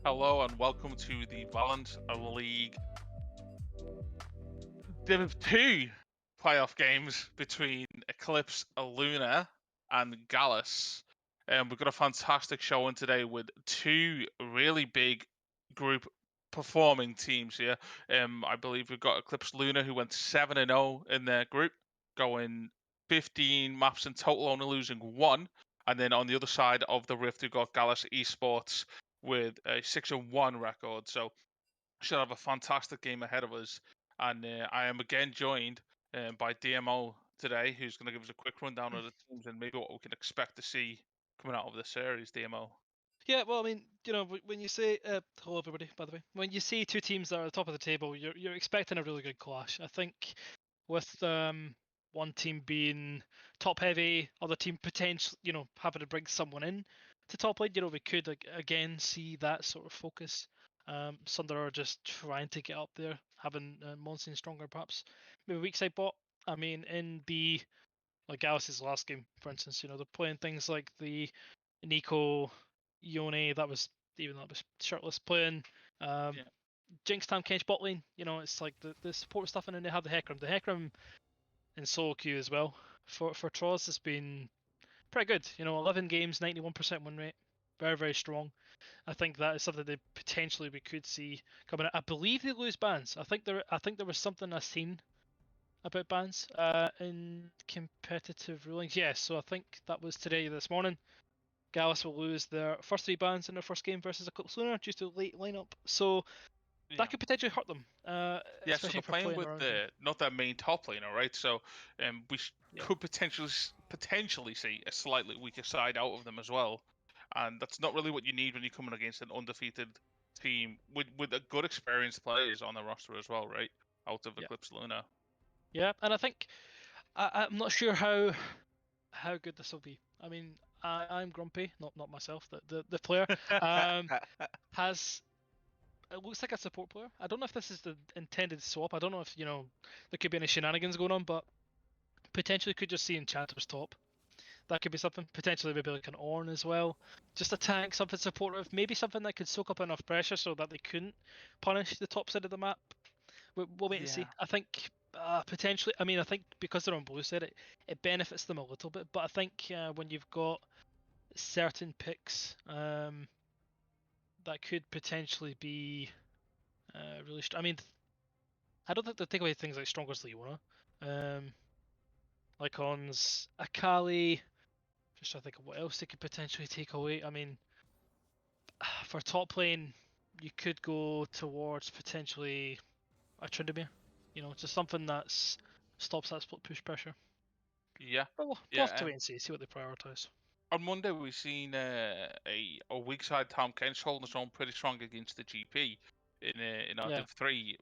Hello and welcome to the Valorant League Div 2 playoff games between Eclipse, Lunar, and Gallus. We've got a fantastic showing today with two really big group performing teams here. I believe we've got Eclipse Lunar who went 7-0 in their group, going 15 maps in total, only losing one. And then on the other side of the rift, we've got Gallus Esports with a 6-1 record. So should have a fantastic game ahead of us. And I am again joined by DMO today, who's going to give us a quick rundown of the teams and maybe what we can expect to see coming out of the series. DMO. Yeah, well, I mean, when you say hello everybody, by the way, when you see two teams that are at the top of the table, you're expecting a really good clash. I think with one team being top heavy, other team potentially, having to bring someone in to top lane, we could again see that sort of focus. Sunder are just trying to get up there, having Monsoon stronger, perhaps maybe weak side bot. I mean, in the like Gallus' last game, for instance, they're playing things like the Nico Yone, that was shirtless playing. Jinx Time Kench bot lane, it's like the support stuff, and then they have the Hecarim. The Hecarim in solo queue as well for Troz has been pretty good. 11 games, 91% win rate, very very strong. I think that is something that potentially we could see coming out. I believe they lose bans. I think there was something I seen about bans in competitive rulings. Yes, so I think that was this morning. Gallus will lose their first 3 bans in their first game versus Eclipse Lunar due to late lineup. So that could potentially hurt them. So especially they're for playing with around not their main top laner, right? So we Yeah. could potentially see a slightly weaker side out of them as well, and that's not really what you need when you're coming against an undefeated team with a good experienced players on the roster as well, right? Out of Eclipse Lunar. Yeah, and I think I'm not sure how good this will be. I mean, I'm grumpy, not myself. The player has. It looks like a support player. I don't know if this is the intended swap. I don't know if there could be any shenanigans going on, but potentially could just see Enchanter's top. That could be something. Potentially maybe like an Ornn as well. Just a tank, something supportive. Maybe something that could soak up enough pressure so that they couldn't punish the top side of the map. We'll wait and see. I think potentially. I mean, I think because they're on blue side, it benefits them a little bit. But I think when you've got certain picks, that could potentially be really. I mean, I don't think they'll take away things like Strongest Leona, Lycon's Akali. Just trying to think of what else they could potentially take away. I mean, for top lane, you could go towards potentially a Tryndamere. Just something that stops that split push pressure. Yeah. But we'll have to wait and see what they prioritise. On Monday, we've seen a weak side Tom Kench holding his own pretty strong against the GP in our Div 3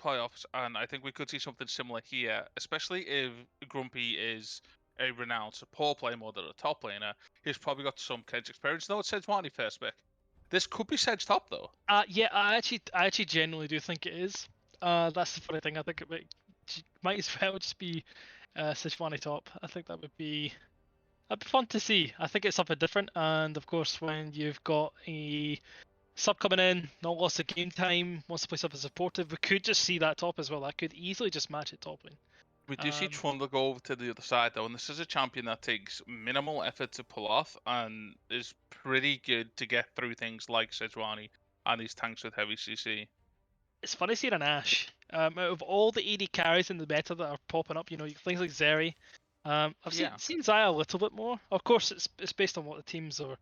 playoffs, and I think we could see something similar here, especially if Grumpy is a renowned support player more than a top laner. He's probably got some Kench experience. No, it's Sejuani first pick. This could be Sedge top though. Yeah, I actually genuinely do think it is. That's the funny thing. I think it might as well just be Sejuani top. I think that'd be fun to see. I think it's something different, and of course, when you've got a sub coming in, not lots of game time, wants to play something supportive, we could just see that top as well. That could easily just match it top lane. We do see Trundle go over to the other side though, and this is a champion that takes minimal effort to pull off and is pretty good to get through things like Sejuani and these tanks with heavy CC. It's funny seeing an Ashe. Out of all the AD carries in the meta that are popping up, things like Zeri. I've seen Xayah a little bit more. Of course, it's based on what the teams are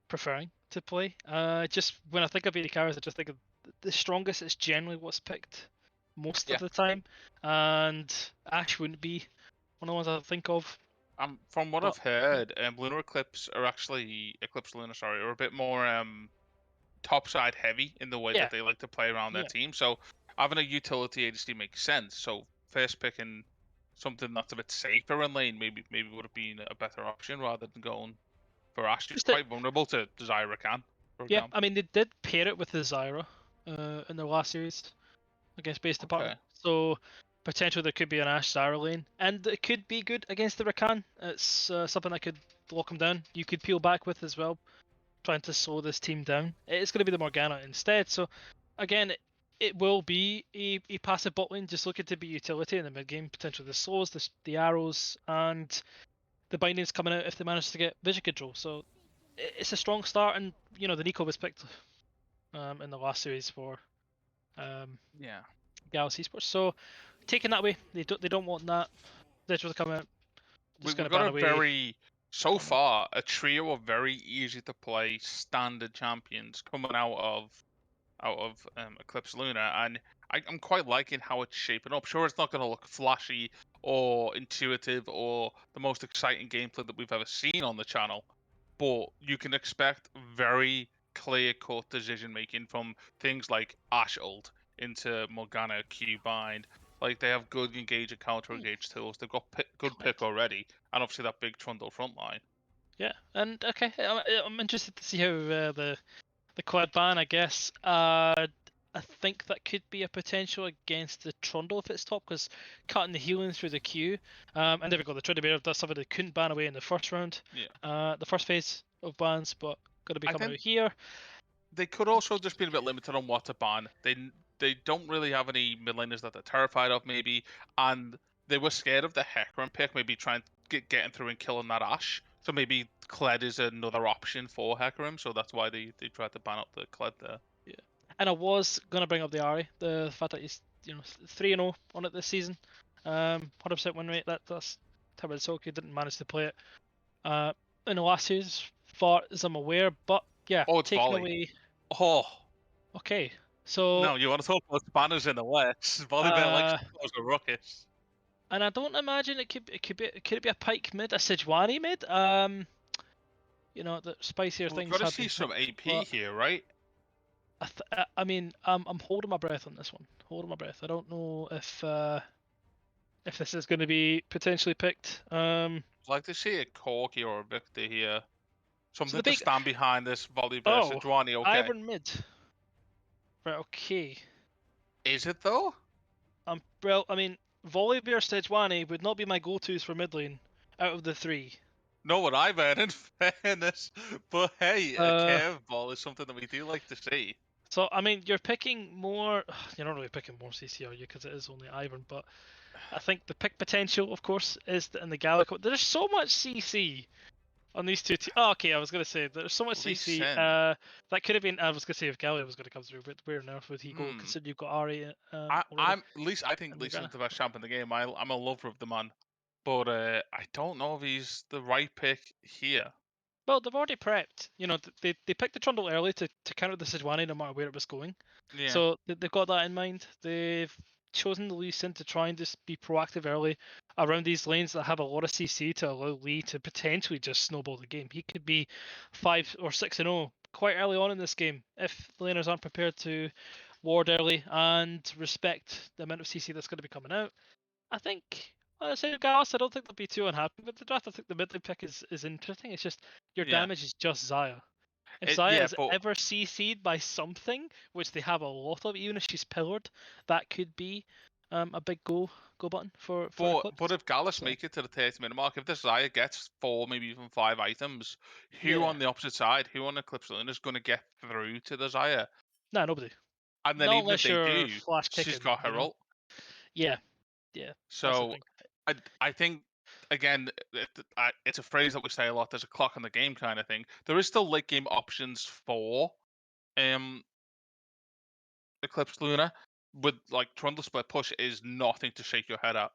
preferring to play. Just when I think of AD carries, I just think of the strongest is generally what's picked most of the time, and Ashe wouldn't be one of the ones I think of. From what I've heard, Lunar Eclipse are actually are a bit more topside heavy in the way that they like to play around their team. So having a utility ADC makes sense. So first picking something that's a bit safer in lane maybe would have been a better option rather than going for Ashe. It's quite vulnerable to Zyra Khan. I mean they did pair it with the Zyra in their last series against Base Department. So potentially there could be an Ashe Zyra lane, and it could be good against the Rakan. It's something that could lock him down. You could peel back with as well. trying to slow this team down. It's going to be the Morgana instead. So again, it will be a passive bot lane, just looking to be utility in the mid game, potentially the slows, the arrows, and the bindings coming out if they manage to get vision control. So it's a strong start, and the Nico was picked in the last series for Yeah. Gallus Esports. So taking that away, they don't want that. They're just coming out, just We've going to got ban a away. very, so Torment. far, a trio of very easy to play standard champions coming out of Eclipse Lunar, and I'm quite liking how it's shaping up. Sure, it's not going to look flashy or intuitive or the most exciting gameplay that we've ever seen on the channel, but you can expect very clear-cut decision making from things like Ash ult into Morgana Q bind. Like, they have good engage and counter engage tools. They've got good pick already, and obviously that big Trundle front line. Yeah, and okay, I'm interested to see how the quad ban, I guess. I think that could be a potential against the Trundle if it's top, because cutting the healing through the queue. And there we go, the Trinity does something they couldn't ban away in the first round. Yeah. The first phase of bans, but going to be I coming think out here. they could also just be a bit limited on what to ban. They don't really have any mid laners that they're terrified of, maybe, and they were scared of the Hecarim pick, maybe trying to getting through and killing that Ashe. So maybe Kled is another option for Hecarim, so that's why they tried to ban up the Kled there. Yeah, and I was going to bring up the Ari, the fact that he's 3-0 on it this season, 100% win rate. That's Tabasoki didn't manage to play it in the last series, as far as I'm aware. But yeah, Oh, it's taking volley. away. Oh Okay, so no, you want to talk about spanners in the West? Volleyball likes to cause a ruckus. and I don't imagine could it be a Pike mid, a Sejuani mid? The spicier We've things got to have see been some picked, AP but here, right? I mean, I'm holding my breath on this one. Holding my breath. I don't know if this is going to be potentially picked. I'd like to see a Corki or a Victor here. So Something the to big stand behind this volley versus Sejuani, okay. Iron mid. Right. Okay. Is it though? Well, I mean, Volibear Sejuani would not be my go-tos for mid lane out of the three. Know what I've heard, in fairness. But hey, a Uh, curveball is something that we do like to see. so I mean, you're picking more. You're not really picking more CC, are you? Because it is only Iron. But I think the pick potential, of course, is in the Gallico. There's so much CC on these two teams. Oh, okay. I was gonna say there's so much Lee CC. Sin. That could have been. I was gonna say if Gallia was gonna come through, but where on earth would he go? Hmm. Considering you've got Ari already. I'm Least I think And Lee Sin's Morgana. the best champ in the game. I'm a lover of the man. But I don't know if he's the right pick here. Well, they've already prepped. They picked the Trundle early to counter the Sejuani no matter where it was going. Yeah. So they've got that in mind. They've chosen the Lee Sin to try and just be proactive early around these lanes that have a lot of CC to allow Lee to potentially just snowball the game. He could be 5 or 6-0 quite early on in this game if the laners aren't prepared to ward early and respect the amount of CC that's going to be coming out. I think, honestly, Gallus, I don't think they'll be too unhappy with the draft. I think the mid lane pick is interesting. It's just your Yeah. damage is just Xayah. If Xayah Yeah, is but ever CC'd by something, which they have a lot of, even if she's pillared, that could be a big go button for Eclipse. if Gallus So make it to the 30-minute mark, if this Zaya gets 4, maybe even 5 items, who yeah, on the opposite side, who on Eclipse Lane is going to get through to the Zaya? no, nobody. And then Not even if unless they you're do, flash she's kicking, got her ult. Yeah, yeah, that's the So thing. I think again, it's a phrase that we say a lot. There's a clock on the game kind of thing. There is still late game options for um Eclipse Luna, with like Trundle split push is nothing to shake your head at.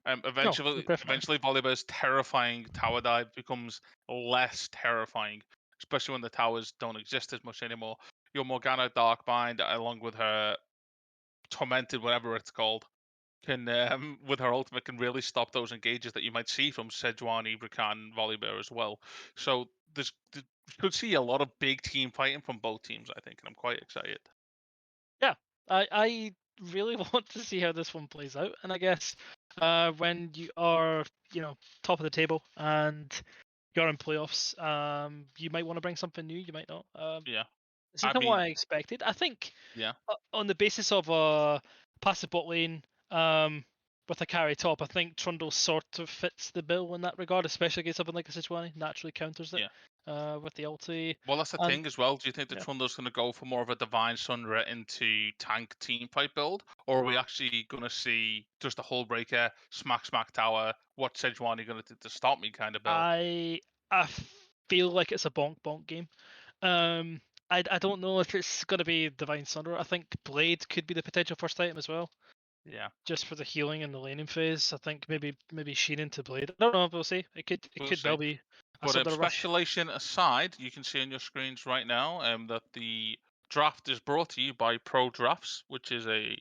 No, definitely. Eventually, Volibear's terrifying tower dive becomes less terrifying, especially when the towers don't exist as much anymore. Your Morgana Darkbind, along with her Tormented, whatever it's called, can with her ultimate can really stop those engages that you might see from Sejuani, Rakan, Volibear as well. So we could see a lot of big team fighting from both teams, I think, and I'm quite excited. Yeah, I really want to see how this one plays out, and I guess when you are top of the table and you're in playoffs, you might want to bring something new, you might not. Yeah, This I isn't what mean, I expected. I think yeah, on the basis of a passive bot lane with a carry top, I think Trundle sort of fits the bill in that regard, especially against something like a Sejuani, naturally counters it. yeah. with the ulti. Well, that's the And thing as well. Do you think the yeah. Trundle's going to go for more of a Divine Sunderer into tank team fight build? Or are we actually going to see just a hull breaker, smack tower, what Sejuani going to do to stop me kind of build? I feel like it's a bonk game. I don't know if it's going to be Divine Sunderer. I think Blade could be the potential first item as well, Yeah. just for the healing and the laning phase. I think maybe Sheen into Blade. I don't know. We'll see. It We'll could see. well be a But Sunderer rush. speculation aside, you can see on your screens right now that the draft is brought to you by Pro Drafts, which is a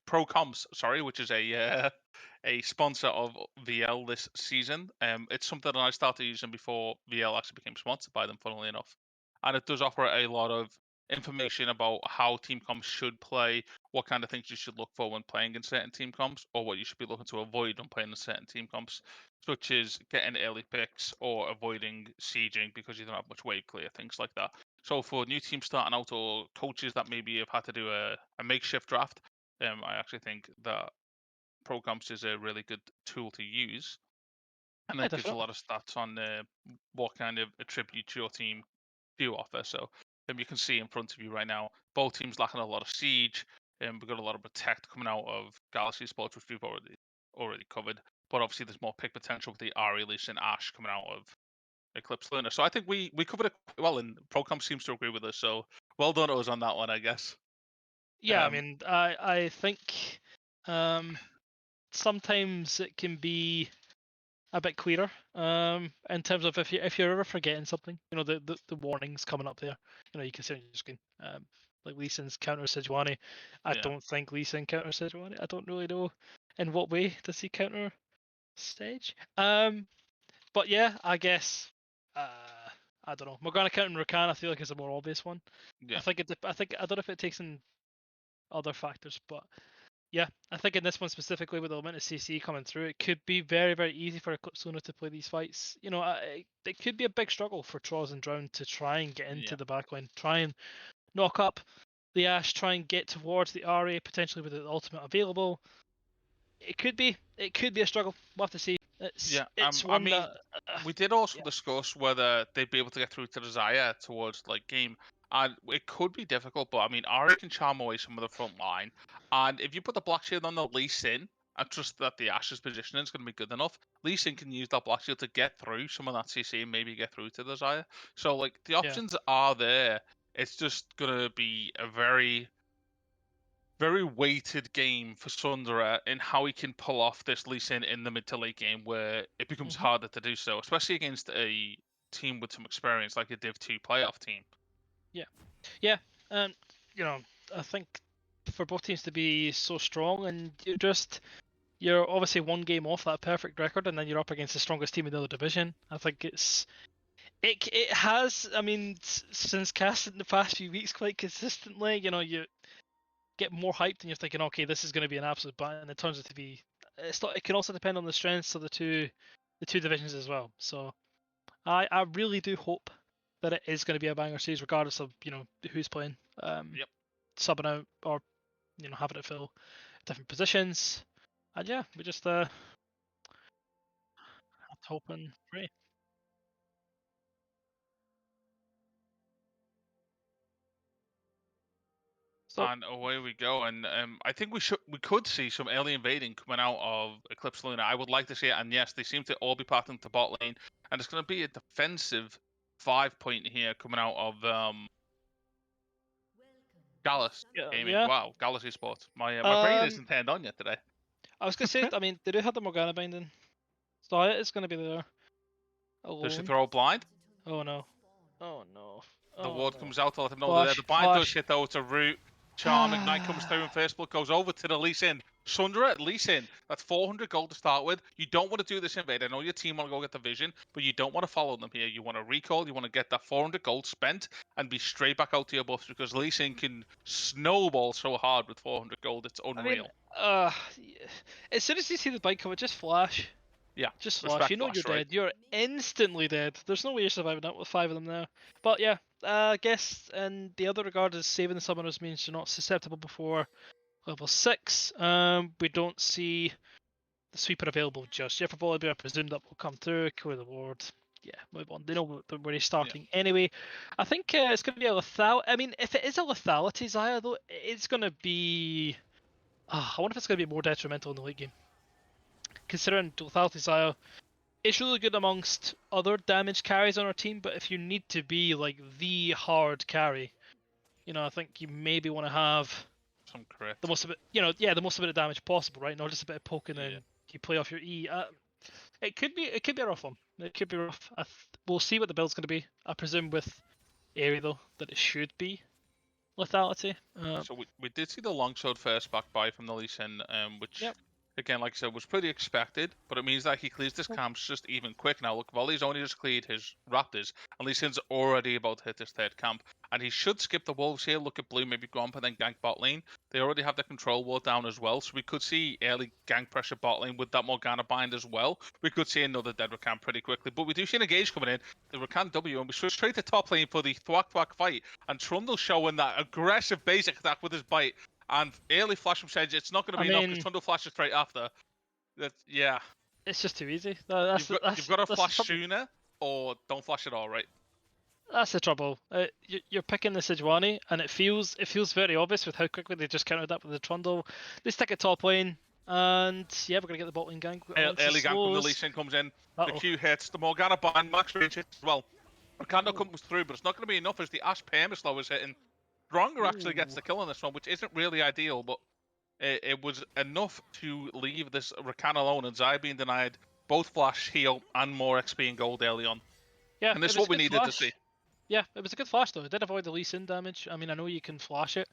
Pro Comps, sorry, which is a sponsor of VL this season. It's something that I started using before VL actually became sponsored by them, funnily enough. And it does offer a lot of information about how team comps should play, what kind of things you should look for when playing in certain team comps, or what you should be looking to avoid when playing in certain team comps, such as getting early picks or avoiding sieging because you don't have much wave clear, things like that. So for new teams starting out or coaches that maybe have had to do a makeshift draft, I actually think that ProComps is a really good tool to use, and Yeah, it gives a definitely. lot of stats on what kind of attributes your team do offer. So you can see in front of you right now, both teams lacking a lot of siege, and we've got a lot of protect coming out of Gallus Esports, which we've already covered. But obviously, there's more pick potential with the Ari, Lee and Ash coming out of Eclipse Lunar. So I think we covered it well, and ProComp seems to agree with us. So well done to us on that one, I guess. Yeah, I mean, I think sometimes it can be a bit clearer in terms of if you're ever forgetting something, the warnings coming up there, you can see on your screen, like Lee Sin's counter Sejuani. I Yeah. don't think Lee Sin counter Sejuani. I don't really know in what way does he counter Sage. But yeah, I guess I don't know. Morgana counting Rakan, I feel like is a more obvious one. Yeah. I think I don't know if it takes in other factors, but yeah, I think in this one specifically with the amount of CC coming through, it could be very, very easy for Eclipse Lunar to play these fights. It could be a big struggle for Troz and Drown to try and get into Yeah. the backline, try and knock up the Ashe, try and get towards the RA potentially with the ultimate available. It could be a struggle. We'll have to see. Yeah. It's I one mean, that we did also yeah discuss whether they'd be able to get through to the Zaya towards like game. And it could be difficult, but I mean, Ari can charm away some of the front line. And if you put the Black Shield on the Lee Sin, I trust that the Ash's positioning is going to be good enough. Lee Sin can use that Black Shield to get through some of that CC and maybe get through to the Zaya. So, like, the yeah. options are there. It's just going to be a very very weighted game for Sunderer in how he can pull off this Lee Sin in the mid to late game where it becomes hmm harder to do so, especially against a team with some experience like a Div 2 playoff team. Yeah, and I think for both teams to be so strong, and you're obviously one game off that perfect record, and then you're up against the strongest team in the other division. I think it has. I mean, since casting the past few weeks quite consistently, you get more hyped, and you're thinking, okay, this is going to be an absolute battle, and it turns out to be. It's not. It can also depend on the strengths of the two divisions as well. So I really do hope that it is going to be a banger series, regardless of who's playing. Yep. Subbing out or having it fill different positions. And yeah, we just hope and pray. So And away we go. And I think we could see some early invading coming out of Eclipse Luna. I would like to see it. And yes, they seem to all be pathing to bot lane. And it's going to be a defensive 5-point here coming out of Gallus Gaming. yeah. Wow, Gallus Esports. My brain Um, isn't turned on yet today. I was gonna say, I mean, they do have the Morgana binding, so it is gonna be there Does she alone. throw a blind? Oh no. Oh no. The Oh ward no. comes out to let them know they're there. The Flash. bind does Flash. hit though. It's a root. Charm Ignite comes through and first blood goes over to the Lee Sin. Sunderer at Lee Sin. That's 400 gold to start with. You don't want to do this invade. I know your team want to go get the vision, but you don't want to follow them here. You want to recall. You want to get that 400 gold spent and be straight back out to your buffs because Lee Sin can snowball so hard with 400 gold. It's I mean, unreal. as soon as you see the bike come, just flash. Yeah. Just flash. Respect You know you're flash, right? dead. You're instantly dead. There's no way you're surviving that with 5 of them there. But yeah, I guess in the other regard is saving the summoners means you're not susceptible before level 6. We don't see the sweeper available just yet for Volibear. I presume that will come through, clear the ward. yeah, move on. They know where he's starting anyway. I think it's going to be a lethal. I mean, if it is a lethality Zaya though, it's going to be. I wonder if it's going to be more detrimental in the late game. Considering lethality Zaya, it's really good amongst other damage carries on our team, but if you need to be like the hard carry, I think you maybe want to have some crit. the most of it, the most amount of damage possible, right? Not just a bit of poking and you play off your E. It could be a rough one. It could be rough. We'll see what the build's going to be. I presume with Aerie though that it should be lethality. So we did see the longsword first back by from the Lee Sin, which again, like I said, was pretty expected, but it means that he clears this camps just even quick now. Look, Volley's only just cleared his Raptors, and Lee Sin's already about to hit his third camp, and he should skip the Wolves here, look at Blue, maybe go up and then gank bot lane. They already have the control ward down as well, so we could see early gank pressure bot lane with that Morgana bind as well. We could see another dead Rakan pretty quickly, but we do see an engage coming in, the Rakan W, and we switch straight to top lane for the thwack fight, and Trundle showing that aggressive basic attack with his bite, and early flash from Sedge, it's not going to be enough because Trundle flashes straight after. It's just too easy. You've got to flash sooner, or don't flash at all, right? That's the trouble. You're picking the Sejuani, and it feels very obvious with how quickly they just countered that with the Trundle. They stick it top lane, and we're gonna get the bot lane gank. Early gank from the Lee Sin comes in. The Q hits, the Morgana bind, max range hits as well. Rakan comes through, but it's not going to be enough as the Ashe perma-slow is hitting. Stronger actually gets the kill on this one, which isn't really ideal, but it was enough to leave this Rakan alone, and Zaya being denied both flash, heal, and more XP and gold early on. Yeah, and this is what we needed to see. Yeah, it was a good flash though. It did avoid the Lee Sin damage. I mean, I know you can flash it.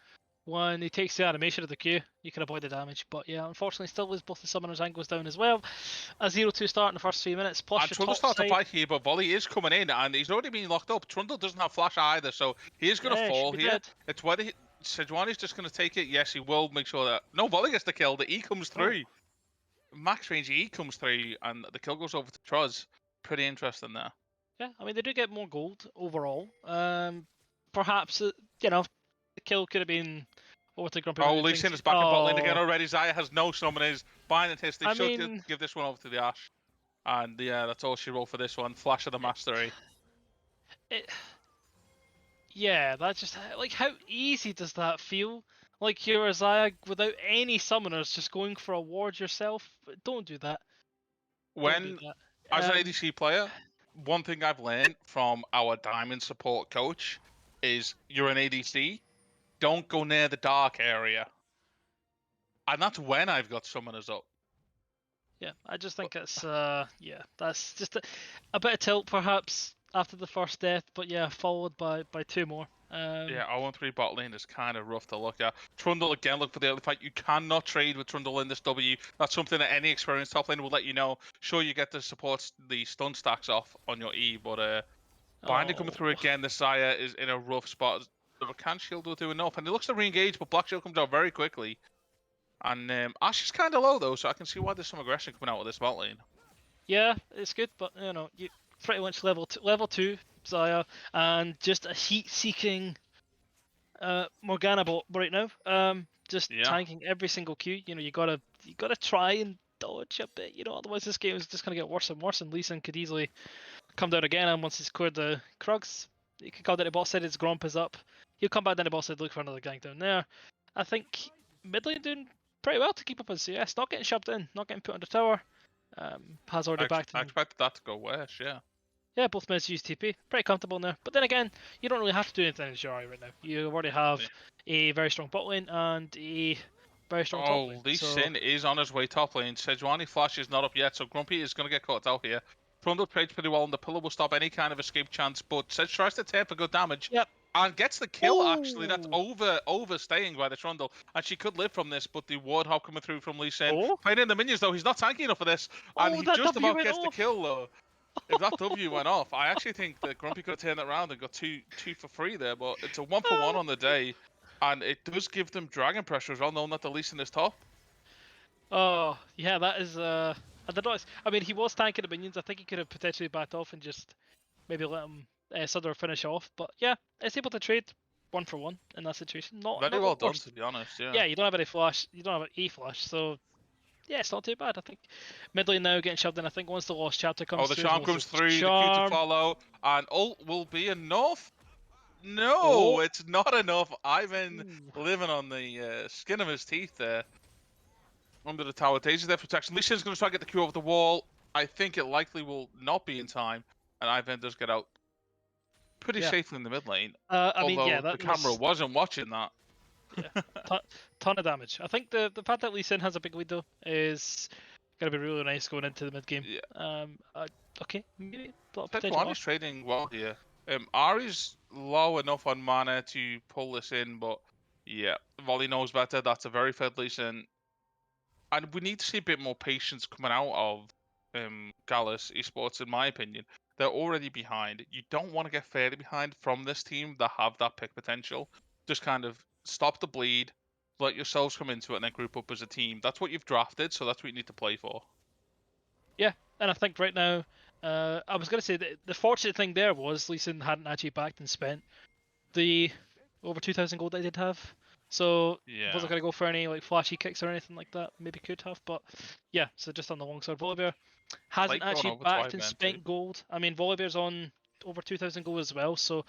When he takes the animation of the Q, you can avoid the damage. But yeah, unfortunately, still lose both the summoners and goes down as well. A 0-2 start in the first 3 minutes. Plus and Trundle starts to fight here, but Volley is coming in, and he's already been locked up. Trundle doesn't have flash either, so he is going to fall here. Dead. It's whether Sejuani's just going to take it. Yes, he will make sure that... No, Volley gets the kill. The E comes through. Max range E comes through, and the kill goes over to Troz. Pretty interesting there. Yeah, I mean, they do get more gold overall. Perhaps, the kill could have been... over to Grumpy. Lee Sin is back in bot lane again already. Zaya has no summoners. Bind and hits. They should give this one over to the Ashe. And yeah, that's all she wrote for this one. Flash of the Mastery. Yeah, that's just... like, how easy does that feel? Like, you're a Zaya without any summoners just going for a ward yourself? Don't do that. As an ADC player, one thing I've learned from our Diamond support coach is you're an ADC, don't go near the dark area. And that's when I've got summoners up. Yeah, I just think it's, that's just a bit of tilt perhaps after the first death, but yeah, followed by 2 more. 0-3 bot lane is kind of rough to look at. Trundle again, look for the early fight. You cannot trade with Trundle in this W. That's something that any experienced top laner will let you know. Sure, you get the stun stacks off on your E, but Binding coming through again. The Zaya is in a rough spot. The Rakan shield will do enough, and he looks to re-engage, but Black Shield comes out very quickly. And Ashe is kind of low though, so I can see why there's some aggression coming out of this bot lane. Yeah, it's good, but you pretty much level 2 Zaya, and just a heat-seeking Morgana bot right now. Just tanking every single Q. You gotta try and dodge a bit. Otherwise this game is just gonna get worse and worse. And Lee Sin could easily come down again, and once he's cleared the Krugs, he can come down to bot side. His Gromp is up. He'll come back down to bot side, look for another gank down there. I think mid lane doing pretty well to keep up with CS. Not getting shoved in, not getting put under tower. Has already backed him. I expected that to go worse, yeah. Yeah, both mids use TP. Pretty comfortable in there. But then again, you don't really have to do anything in Jirai right now. You already have a very strong bot lane and a very strong top lane. Lee Sin is on his way top lane. Sejuani flash is not up yet, so Grumpy is going to get caught out here. Trundle trades pretty well, and the pillar will stop any kind of escape chance, but Sedge tries to turn for good damage. Yep. And gets the kill, actually. That's overstaying by the Trundle. And she could live from this, but the Wardhog coming through from Lee Sin. Playing in the minions, though. He's not tanky enough for this. And he just about gets the kill, though. If that W went off, I actually think that Grumpy could have turned it around and got two for free there. But it's a 1-for-1 on the day. And it does give them dragon pressure as well, knowing that the Lee Sin is top. Oh, yeah, that is... I don't know. I mean, he was tanking the minions. I think he could have potentially backed off and just maybe let him Sutter finish off. But yeah, it's able to trade 1-for-1 in that situation. Very well done, to be honest. Yeah. Yeah, you don't have any flash. You don't have an E flash, so yeah, it's not too bad. I think mid lane now getting shoved in. I think once the Lost Chapter comes Oh, the through, charm we'll comes see through, the Q to charm. follow, and ult will be enough. No, Oh. it's not enough. Ivan Ooh. living on the skin of his teeth there. Under the tower, Daisy there for protection. Lee Sin's going to try to get the Q over the wall. I think it likely will not be in time, and Ivan does get out pretty Yeah. safely in the mid lane. I mean, yeah, Although that the camera was wasn't watching that. yeah, ton of damage. I think the fact that Lee Sin has a big lead though is gonna be really nice going into the mid game. Yeah. Okay, maybe a lot of potential. Sejuani's trading well here. Ari's low enough on mana to pull this in, but yeah, Volley knows better. That's a very fair Lee Sin. And we need to see a bit more patience coming out of Gallus Esports, in my opinion. They're already behind. You don't want to get fairly behind from this team that have that pick potential. Just kind of stop the bleed, let yourselves come into it, and then group up as a team. That's what you've drafted, so that's what you need to play for. Yeah, and I think right now, I was gonna say the fortunate thing there was Lee Sin hadn't actually backed and spent the over 2,000 gold I did have. So Yeah. wasn't gonna go for any like flashy kicks or anything like that. Maybe could have, but yeah. So just on the long side, Volibear hasn't Like going actually over to backed and Ivan spent too. gold. I mean, Volibear's on over 2,000 gold as well, so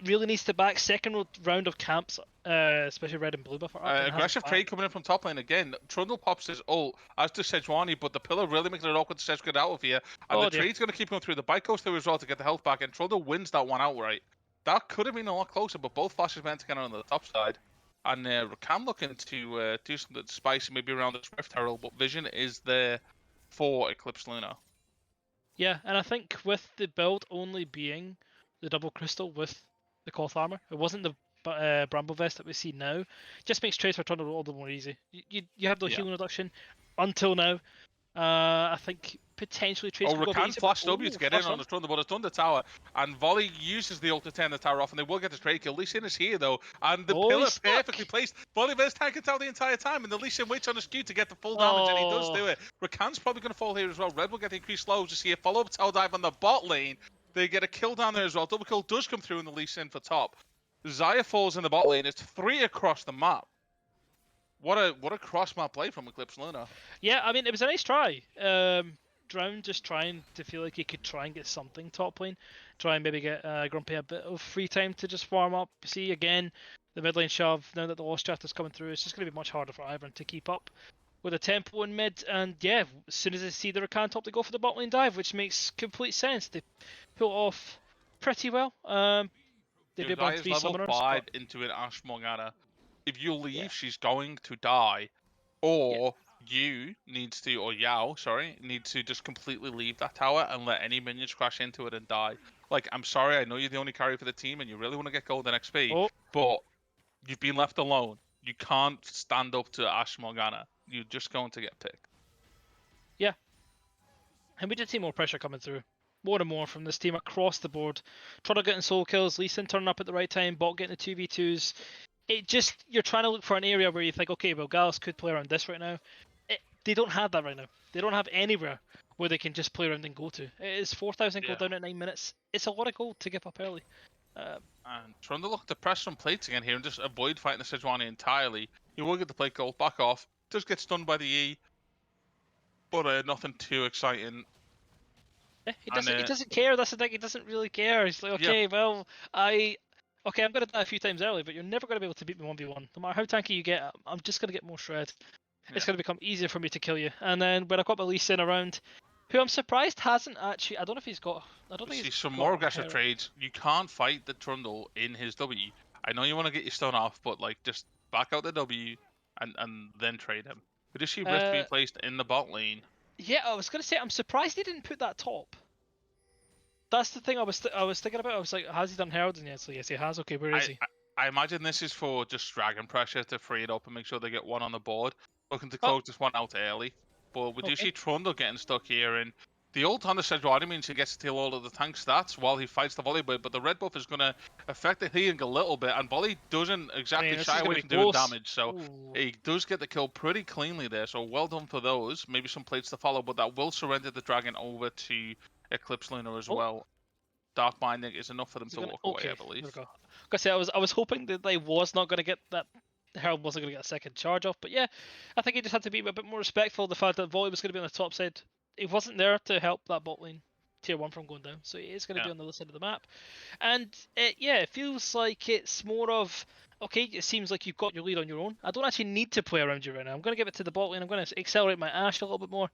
really needs to back second round of camps, especially red and blue buff are up. And Aggressive trade coming in from top lane again. Trundle pops his ult, as does Sejuani, but the pillar really making it awkward to Sej get out of here. And the dear. trade's going to keep going through. The bike goes through as well to get the health back, and Trundle wins that one outright. That could have been a lot closer, but both flashes went together on the top side. And Rakan looking to do something spicy, maybe around the Swift Herald, but Vision is there for Eclipse Lunar. Yeah, and I think with the build only being the double crystal with the cloth armor, it wasn't the bramble vest that we see now. Just makes trades for Trundle all the more easy. You have the healing reduction until now. I think potentially trades could go a bit Rakan easier, flashed W to get in on the run. Trundle, but it's done the tower. And Volley uses the ult to turn the tower off, and they will get the trade kill. Lee Sin is here, though, and the pillar He's stuck. perfectly placed. Volibear's tanking out the entire time, and the Lee Sin waits on the skew to get the full damage, and he does do it. Rakan's probably going to fall here as well. Red will get the increased slow. Just see a follow-up tower dive on the bot lane. They get a kill down there as well. Double kill does come through in the Lee Sin for top. Xayah falls in the bot lane. It's 3 across the map. What a cross-map play from Eclipse Lunar. Yeah, I mean, it was a nice try. Drown just trying to feel like he could try and get something top lane. Try and maybe get Grumpy a bit of free time to just farm up. See, again, the mid lane shove, now that the Lost Chapter's coming through, it's just going to be much harder for Ivern to keep up with the tempo in mid. And yeah, as soon as they see the Rakan top, they go for the bot lane dive, which makes complete sense. They pull it off pretty well. They do ban 3 level summoners. 5 But into an Ash Morgana. If you leave, yeah. she's going to die. Or you needs to, or Yao, sorry, needs to just completely leave that tower and let any minions crash into it and die. Like, I'm sorry, I know you're the only carry for the team and you really want to get golden XP, but you've been left alone. You can't stand up to Ash Morgana. You're just going to get picked. Yeah. And we did see more pressure coming through. More and more from this team across the board. Trundle getting soul kills, Lee Sin turning up at the right time, bot getting the 2v2s. It just, you're trying to look for an area where you think, okay, well, Gallus could play around this right now. They don't have that right now. They don't have anywhere where they can just play around and go to. It is 4,000 gold down at 9 minutes. It's a lot of gold to give up early. And Trundle look to press some plates again here and just avoid fighting the Sejuani entirely. He will get the plate gold back off. Does get stunned by the E, but nothing too exciting. Yeah, he doesn't care. That's the thing. He doesn't really care. He's like, okay, Yeah. well, okay, I'm gonna die a few times early, but you're never gonna be able to beat me 1v1. No matter how tanky you get, I'm just gonna get more shred. It's gonna become easier for me to kill you. And then when I got my Lee Sin around, who I'm surprised hasn't actually. I don't know if he's got. I don't think See he's some got more aggressive Herald. trades. You can't fight the Trundle in his W. I know you want to get your stun off, but like just back out the W and then trade him. But is she Rift being placed in the bot lane? Yeah, I was gonna say I'm surprised he didn't put that top. That's the thing I was thinking about. I was like, has he done Herald? And yes, he has. Okay, where is he? I imagine this is for just dragon pressure to free it up and make sure they get one on the board. Looking to close this one out early. But we do see Trundle getting stuck here, and the ult on the Sejuani means he gets to steal all of the tank stats while he fights the volley, but the red buff is going to affect the healing a little bit, and volley doesn't exactly shy away from doing damage, so he does get the kill pretty cleanly there, so well done for those. Maybe some plates to follow, but that will surrender the dragon over to Eclipse Lunar as well. Dark Binding is enough for them to walk away, I believe. I was hoping that they was not going to get that Herald wasn't going to get a second charge off. But yeah, I think he just had to be a bit more respectful of the fact that Volley was going to be on the top side. He wasn't there to help that bot lane tier 1 from going down, so he is going to be on the other side of the map. And it feels like it's more of, okay, it seems like you've got your lead on your own. I don't actually need to play around you right now. I'm going to give it to the bot lane. I'm going to accelerate my Ashe a little bit more.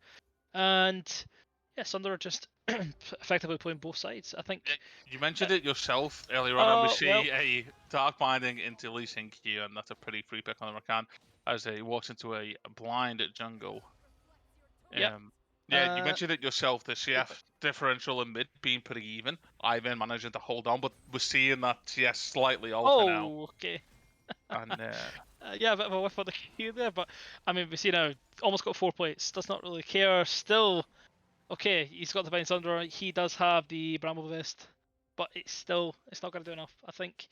And yeah, Sunder are just effectively playing both sides. I think you mentioned it yourself earlier on, and we see well, a Dark Binding into Lee Sin here, and that's a pretty free pick on the Rakan as he walks into a blind jungle. Yep. Yeah, you mentioned it yourself, the CF differential in mid being pretty even. Ivan managing to hold on, but we're seeing that CS slightly alter now. Oh, okay. And yeah, a bit of a whiff on the queue there, but I mean, we see now almost got 4 plates. Does not really care. Still, okay, he's got the Bind Thunder. He does have the Bramble Vest, but it's not going to do enough. I think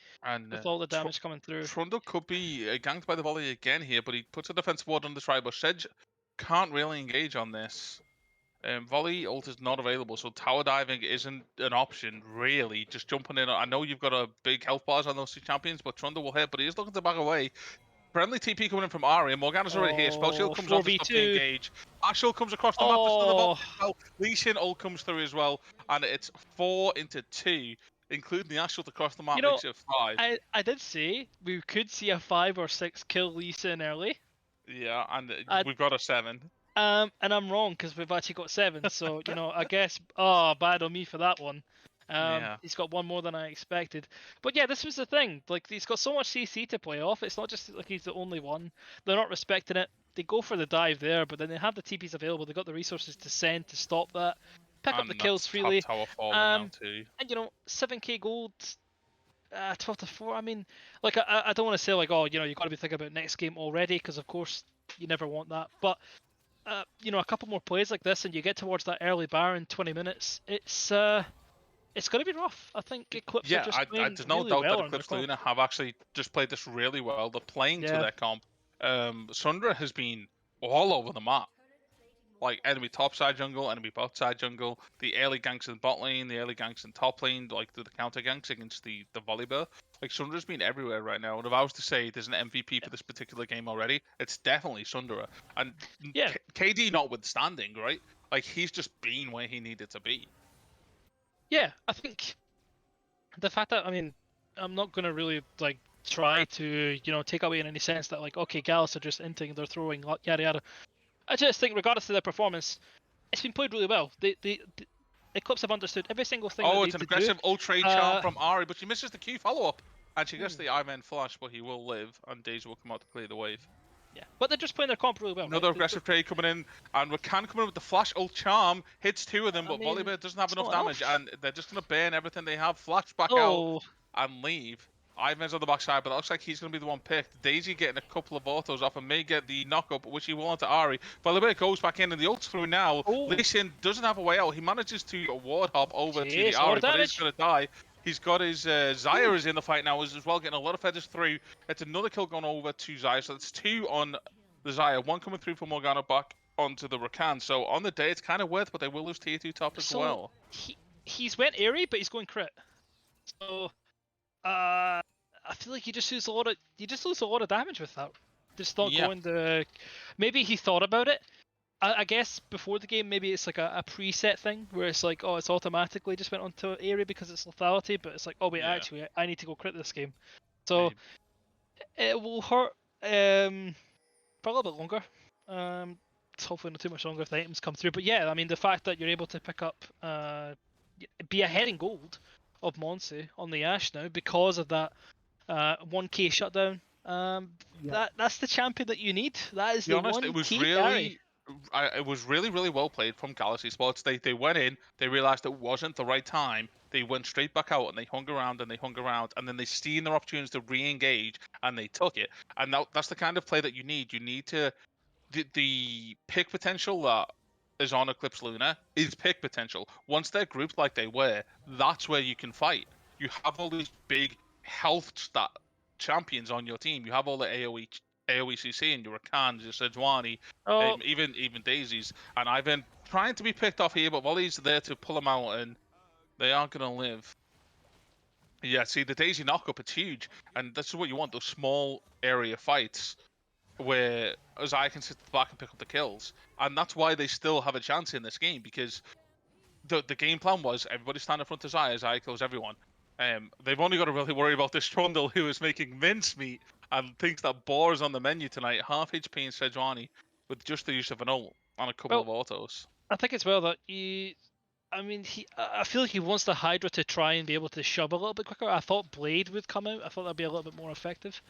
with all the damage coming through. Trundle could be ganked by the volley again here, but he puts a defensive ward on the try, but Sedge can't really engage on this. Volley ult is not available, so tower diving isn't an option, really. Just jumping in. I know you've got a big health bars on those two champions, but Trundle will hit, but he is looking to back away. Friendly TP coming in from Ari, and Morgana's already here. Spell Shield comes off to stop the engage. Ashel comes across the map, there's another volley as well. Lee Sin ult comes through as well, and it's 4-2, including the Ashel to cross the map, makes it 5. I did say we could see a 5 or 6 kill Lee Sin early. Yeah, and we've got a 7. And I'm wrong because we've actually got 7. So I guess bad on me for that one. Yeah. He's got 1 more than I expected. But yeah, this was the thing. Like he's got so much CC to play off. It's not just like he's the only one. They're not respecting it. They go for the dive there, but then they have the TPs available. They got the resources to send to stop that. Pick up the kills freely. Tower falling now too. And 7k gold. 12 to 4. I mean, like I don't want to say like, oh, you've got to be thinking about next game already, because of course you never want that. But a couple more plays like this, and you get towards that early Baron, 20 minutes. It's going to be rough. I think Eclipse are just playing there's no really doubt well that Eclipse Lunar have actually just played this really well. They're playing to their comp. Sundra has been all over the map. Like enemy top side jungle, enemy bot side jungle, the early ganks in bot lane, the early ganks in top lane, like the counter ganks against the Volibear. Like Sundra's been everywhere right now. And if I was to say there's an MVP for this particular game already, it's definitely Sundra. And KD notwithstanding, right? Like he's just been where he needed to be. Yeah, I think the fact that I'm not gonna really like try to take away in any sense that like, okay, Gallus are just inting, they're throwing yada yada. I just think, regardless of their performance, it's been played really well. The Eclipse have understood every single thing. Oh, it's an aggressive ultra charm from Ari, but she misses the Q follow-up. And she gets the Ivan flash, but he will live, and Daisy will come out to clear the wave. Yeah, but they're just playing their comp really well. Another aggressive trade coming in, and Rakan coming in with the flash ult charm, hits 2 of them, but Volibear doesn't have enough damage, and they're just going to burn everything they have, flash back out, and leave. Ivan's on the backside, but it looks like he's going to be the one picked. Daisy getting a couple of autos off and may get the knock-up, which he will onto Ari. Volibear goes back in, and the ult's through now. Lee Sin doesn't have a way out. He manages to ward hop over to the Ari, but he's going to die. He's got his Xayah is in the fight now as well, getting a lot of feathers through. It's another kill going over to Xayah, so it's 2 on the Xayah, 1 coming through for Morgana back onto the Rakan. So on the day, it's kind of worth, but they will lose tier 2 top as well. He's went airy, but he's going crit. So I feel like you just lose a lot of damage with that. Just not going to. Maybe he thought about it. I guess before the game, maybe it's like a preset thing where it's like, oh, it's automatically just went onto area because it's lethality, but it's like, oh wait, actually, I need to go crit this game. So it will hurt for a little bit longer. Hopefully not too much longer if the items come through. But yeah, I mean, the fact that you're able to pick up, be ahead in gold of Monse on the Ashe now because of that 1k shutdown. That's the champion that you need. That is the one key carry. It was really well played from Gallus Esports. They went in, they realized it wasn't the right time. They went straight back out and they hung around and then they seen their opportunities to re-engage and they took it. And that's the kind of play that you need. You need to the pick potential that is on Eclipse Lunar is pick potential. Once they're grouped like they were, that's where you can fight. You have all these big health stat champions on your team. You have all the AoE CC and your Rakans, your Sejuani, even Daisies. And I've been trying to be picked off here, but Volley's there to pull them out, and they aren't going to live. Yeah, see, the Daisy knockup, it's huge, and this is what you want, those small area fights where Zai can sit at the back and pick up the kills. And that's why they still have a chance in this game, because the game plan was everybody stand in front of Zai as Zai kills everyone. They've only got to really worry about this Trundle who is making mincemeat and thinks that Boar's on the menu tonight, half HP in Sejuani, with just the use of an ult on a couple Well, of autos. I think as well that I feel like he wants the Hydra to try and be able to shove a little bit quicker. I thought Blade would come out. I thought that'd be a little bit more effective.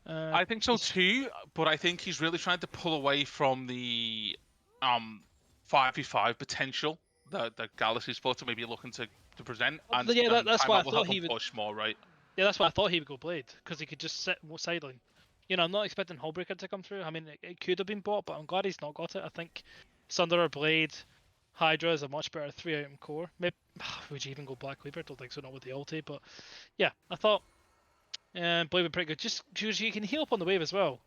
I think so too, but I think he's really trying to pull away from the 5v5 potential that Gallus is supposed to maybe looking to present, and, Yeah, and that's why I timeout will thought help he him would. push more, right? Yeah, that's why I thought he would go Blade, because he could just sit sideline. You know, I'm not expecting Hullbreaker to come through. I mean, it could have been bought, but I'm glad he's not got it. I think Sunderer, Blade, Hydra is a much better 3-item core. Maybe would you even go Black Cleaver? Don't think so, not with the ulti. But yeah, I thought Blade would be pretty good. Just because you can heal up on the wave as well.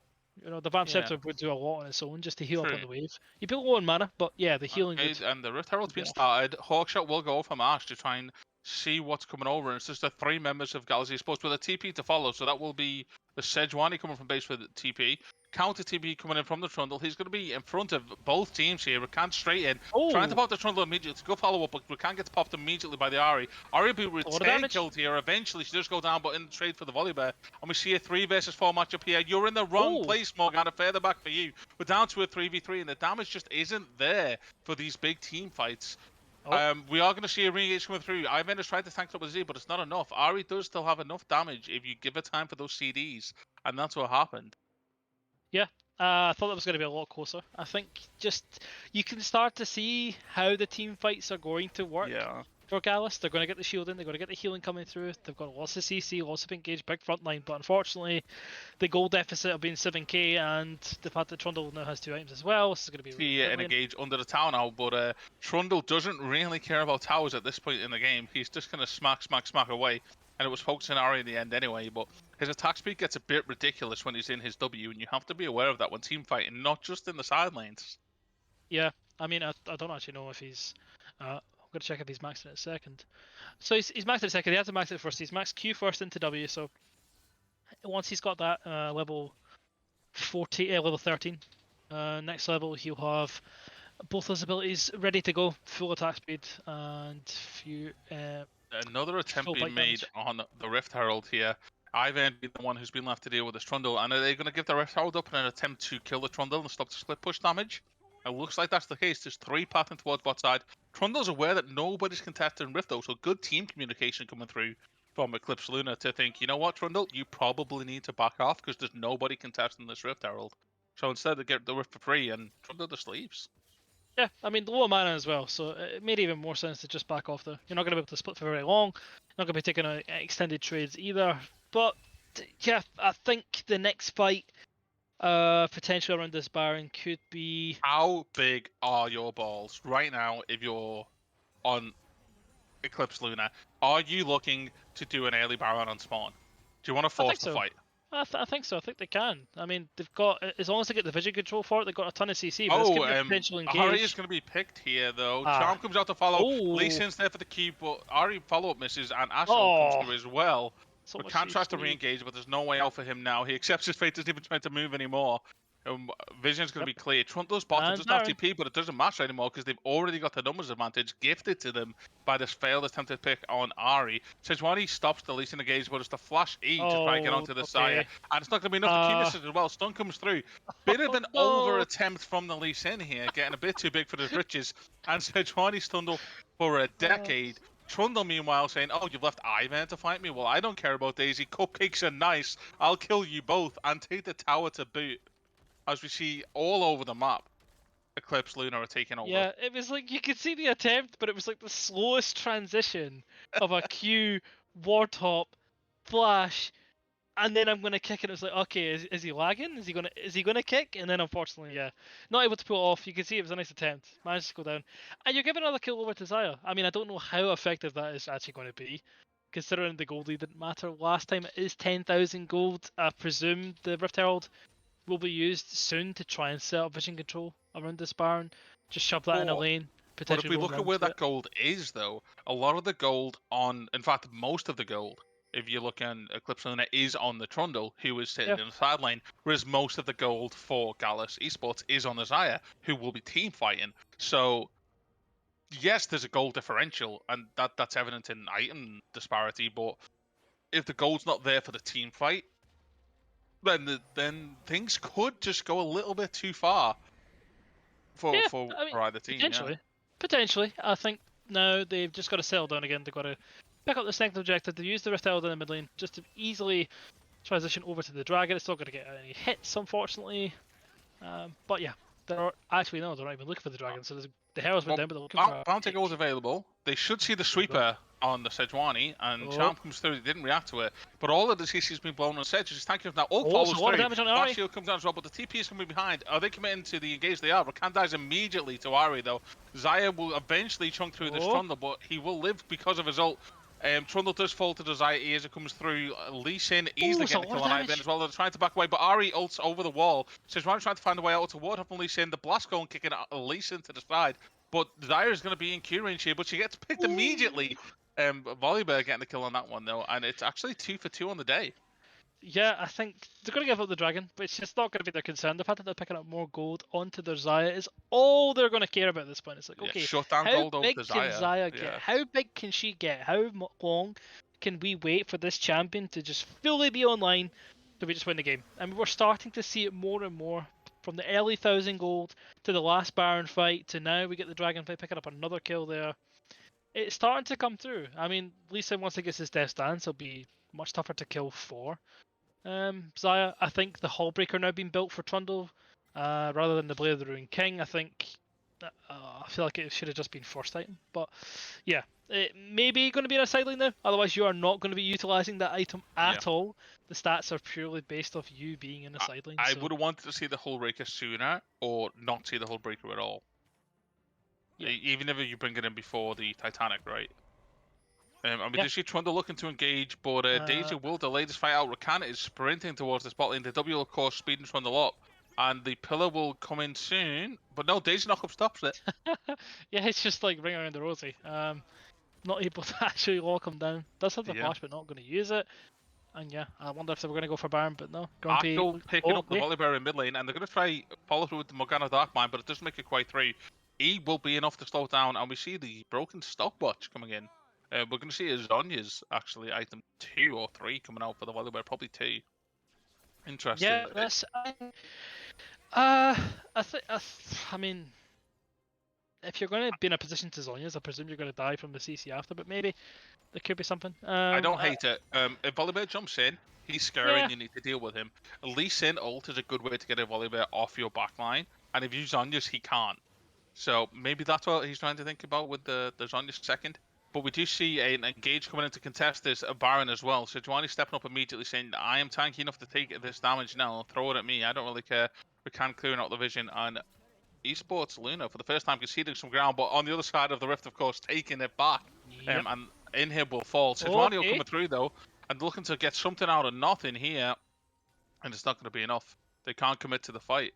You know, the Vamp Yeah, Scepter would do a lot on its own just to heal up on true. the wave. You'd be low on mana, but yeah, the healing Okay, would and the Rift Herald's be been off. started. Hawkshot will go from Ash to try and see what's coming over. It's just the 3 members of Gallus Esports with a TP to follow, so that will be the Sejuani coming from base with TP. Counter TP coming in from the Trundle. He's going to be in front of both teams here. Rakan straight in, trying to Oh, pop the Trundle immediately to go follow up, but Rakan gets popped immediately by the Ari. Ari will be a lot of return damage. killed here. Eventually, she does go down, but in the trade for the volley bear. And we see a 3 versus 4 matchup here. You're in the wrong Oh, place, Morgana. Further back for you. We're down to a 3v3, and the damage just isn't there for these big team fights. oh. We are going to see a re-engage coming through. Ivan has tried to tank up with Z, but it's not enough. Ari does still have enough damage if you give it time for those CDs, and that's what happened. Yeah, I thought that was going to be a lot closer. I think just you can start to see how the team fights are going to work Yeah. for Gallus. They're going to get the shielding, they're going to get the healing coming through. They've got lots of CC, lots of engage, big front line, but unfortunately, the goal deficit of being 7k and the fact that Trundle now has 2 items as well, this is going to be really See an engage under the tower now, but Trundle doesn't really care about towers at this point in the game. He's just going to smack away. And it was focusing Ari in the end anyway, but his attack speed gets a bit ridiculous when he's in his W, and you have to be aware of that when team fighting, not just in the side lanes. Yeah, I mean, I don't actually know if he's. I'm going to check if he's maxed in a second. So he's maxed it second. He has to max it first. He's maxed Q first into W. So once he's got that level 13, next level he'll have both those abilities ready to go, full attack speed and few. Another attempt full being bite made damage. on the Rift Herald here. Ivan being the one who's been left to deal with this Trundle, and are they going to give the Rift Herald up in an attempt to kill the Trundle and stop the split push damage? It looks like that's the case. There's 3 pathing towards bot side. Trundle's aware that nobody's contesting Rift though, so good team communication coming through from Eclipse Lunar to think, you know what, Trundle, you probably need to back off because there's nobody contesting this Rift Herald. So instead they get the Rift for free, and Trundle just leaves. Yeah, I mean lower mana as well, so it made even more sense to just back off there. You're not going to be able to split for very long. Not going to be taking extended trades either. But yeah, I think the next fight, potentially around this Baron, could be. How big are your balls right now if you're on Eclipse Lunar? Are you looking to do an early Baron on spawn? Do you want to I force think the so. fight? I think so. I think they can. I mean, they've got, as long as they get the vision control for it, they've got a ton of CC. But this could be a potential Ari engage. is going to be picked here though. Ah. Charm comes out to follow. Oh. Lee Sin's there for the cube, but Ari follow-up misses, and Asho Oh. comes through as well. So much Rakan tries to CC. re-engage, but there's no way out for him now. He accepts his fate, doesn't even try to move anymore. Vision's going to be clear. Trundle's bottom And doesn't have Baron. TP, but it doesn't matter anymore because they've already got the numbers advantage gifted to them by this failed attempted pick on Ari. Sejuani stops the Lee Sin engage, but it's the flash E to try and get onto the Saya. And it's not going to be enough for Q misses as well. Stun comes through. Bit of an over attempt from the Lee Sin here, getting a bit too big for his britches. And Sejuani's Trundle for a decade. Trundle, meanwhile, saying, oh, you've left Ivan to fight me? Well, I don't care about Daisy. Cupcakes are nice. I'll kill you both and take the tower to boot. As we see all over the map, Eclipse Lunar are taking over. Yeah, it was like, you could see the attempt, but it was like the slowest transition of a Q, Wartop, Flash, and then I'm gonna kick it. It was like, okay, is he lagging? Is he gonna kick? And then unfortunately, yeah, not able to pull it off. You can see it was a nice attempt. Managed to go down, and you're giving another kill over to Zaya. I mean, I don't know how effective that is actually going to be, considering the gold lead didn't matter last time. It is 10,000 gold. I presume the Rift Herald will be used soon to try and set up vision control around this Baron. Just shove that in a lane. But if we look at where that gold is, though, a lot of the gold in fact, most of the gold if you look at Eclipse Lunar is on the Trundle, who is sitting Yeah. in the sideline, whereas most of the gold for Gallus Esports is on the Xayah, who will be team fighting. So yes, there's a goal differential, and that's evident in item disparity. But if the goal's not there for the team fight, then things could just go a little bit too far Yeah, for I mean, either team. Yeah. potentially. I think now they've just got to settle down again. They've got to pick up the second objective. They use the Rift Elder in the mid lane just to easily transition over to the Dragon. It's not going to get any hits, unfortunately. But yeah, they're actually no, they're not even looking for the Dragon. So the Herald's been Well, down, but they're looking for. bounty goals available. They should see the sweeper on the Sejuani, and Oh. Champ comes through. They didn't react to it, but all of the CC's been blown on Sedge. Just thank you now. All Oh, follows it's a lot of through. damage on Ari. Shield comes down as well, but the TP is coming behind. Are they committing to the engage? They are. Rakan dies immediately to Ari though. Xayah will eventually chunk through this Trundle, but he will live because of his ult. Trundle does fall to the Xayah as it comes through. Lee Sin easily getting a kill on Ivan as well. They're trying to back away, but Ari ults over the wall. Sejuani trying to find a way out to ward up on Lee Sin. The blast going kicking Lee Sin to the side. But Xayah is going to be in Q range here, but she gets picked immediately. Volibear getting the kill on that one though, and it's actually 2 for 2 on the day. Yeah, I think they're going to give up the Dragon, but it's just not going to be their concern. The fact that they're picking up more gold onto their Xayah is all they're going to care about at this point. It's like, okay, shut down how gold over big the can Xayah get? Yeah. How big can she get? How long can we wait for this champion to just fully be online so we just win the game? And we're starting to see it more and more. From the early 1,000 gold to the last Baron fight to now we get the Dragon fight picking up another kill there. It's starting to come through. I mean, Lee Sin once he gets his Death Dance, he'll be much tougher to kill for. Xayah, I think the Hullbreaker now being built for Trundle rather than the Blade of the Ruined King. I think I feel like it should have just been first item, but yeah, it may be going to be in a side lane now. Otherwise, you are not going to be utilizing that item at all. The stats are purely based off you being in a side lane. I would have wanted to see the Hullbreaker sooner, or not see the Hullbreaker at all. Yeah. Even if you bring it in before the Titanic, right? I mean, you see Trundle looking to engage, but Deja will delay this fight out. Rakan is sprinting towards the spot lane. The W, of course, speeding Trundle up. And the pillar will come in soon. But no, Deja knockup stops it. Yeah, it's just like ring around the rosy. Not able to actually lock him down. Does have the flash, but not going to use it. And yeah, I wonder if they were going to go for Baron, but no. Grumpy picking up the Volibear in mid lane, and they're going to try follow through with the Morgana Darkmine, but it doesn't make it quite through. E will be enough to slow it down, and we see the broken stopwatch coming in. We're going to see Zonya's actually item 2 or 3 coming out for the Volibear, probably 2. Interesting. Yeah, that's. I mean, if you're going to be in a position to Zonya's, I presume you're going to die from the CC after, but maybe there could be something. I don't hate it. If Volibear jumps in, he's scary and you need to deal with him. Lee Sin ult is a good way to get a Volibear off your backline, and if you Zonya's, he can't. So maybe that's what he's trying to think about with the Zonya's second. But we do see an engage coming in to contest this Baron as well. So Sejuani stepping up immediately saying, I am tanky enough to take this damage now. Throw it at me. I don't really care. Rakan clearing out the vision. And Esports Lunar for the first time conceding some ground. But on the other side of the rift, of course, taking it back. And Inhib will fall. Sejuani will come through though. And looking to get something out of nothing here. And it's not going to be enough. They can't commit to the fight.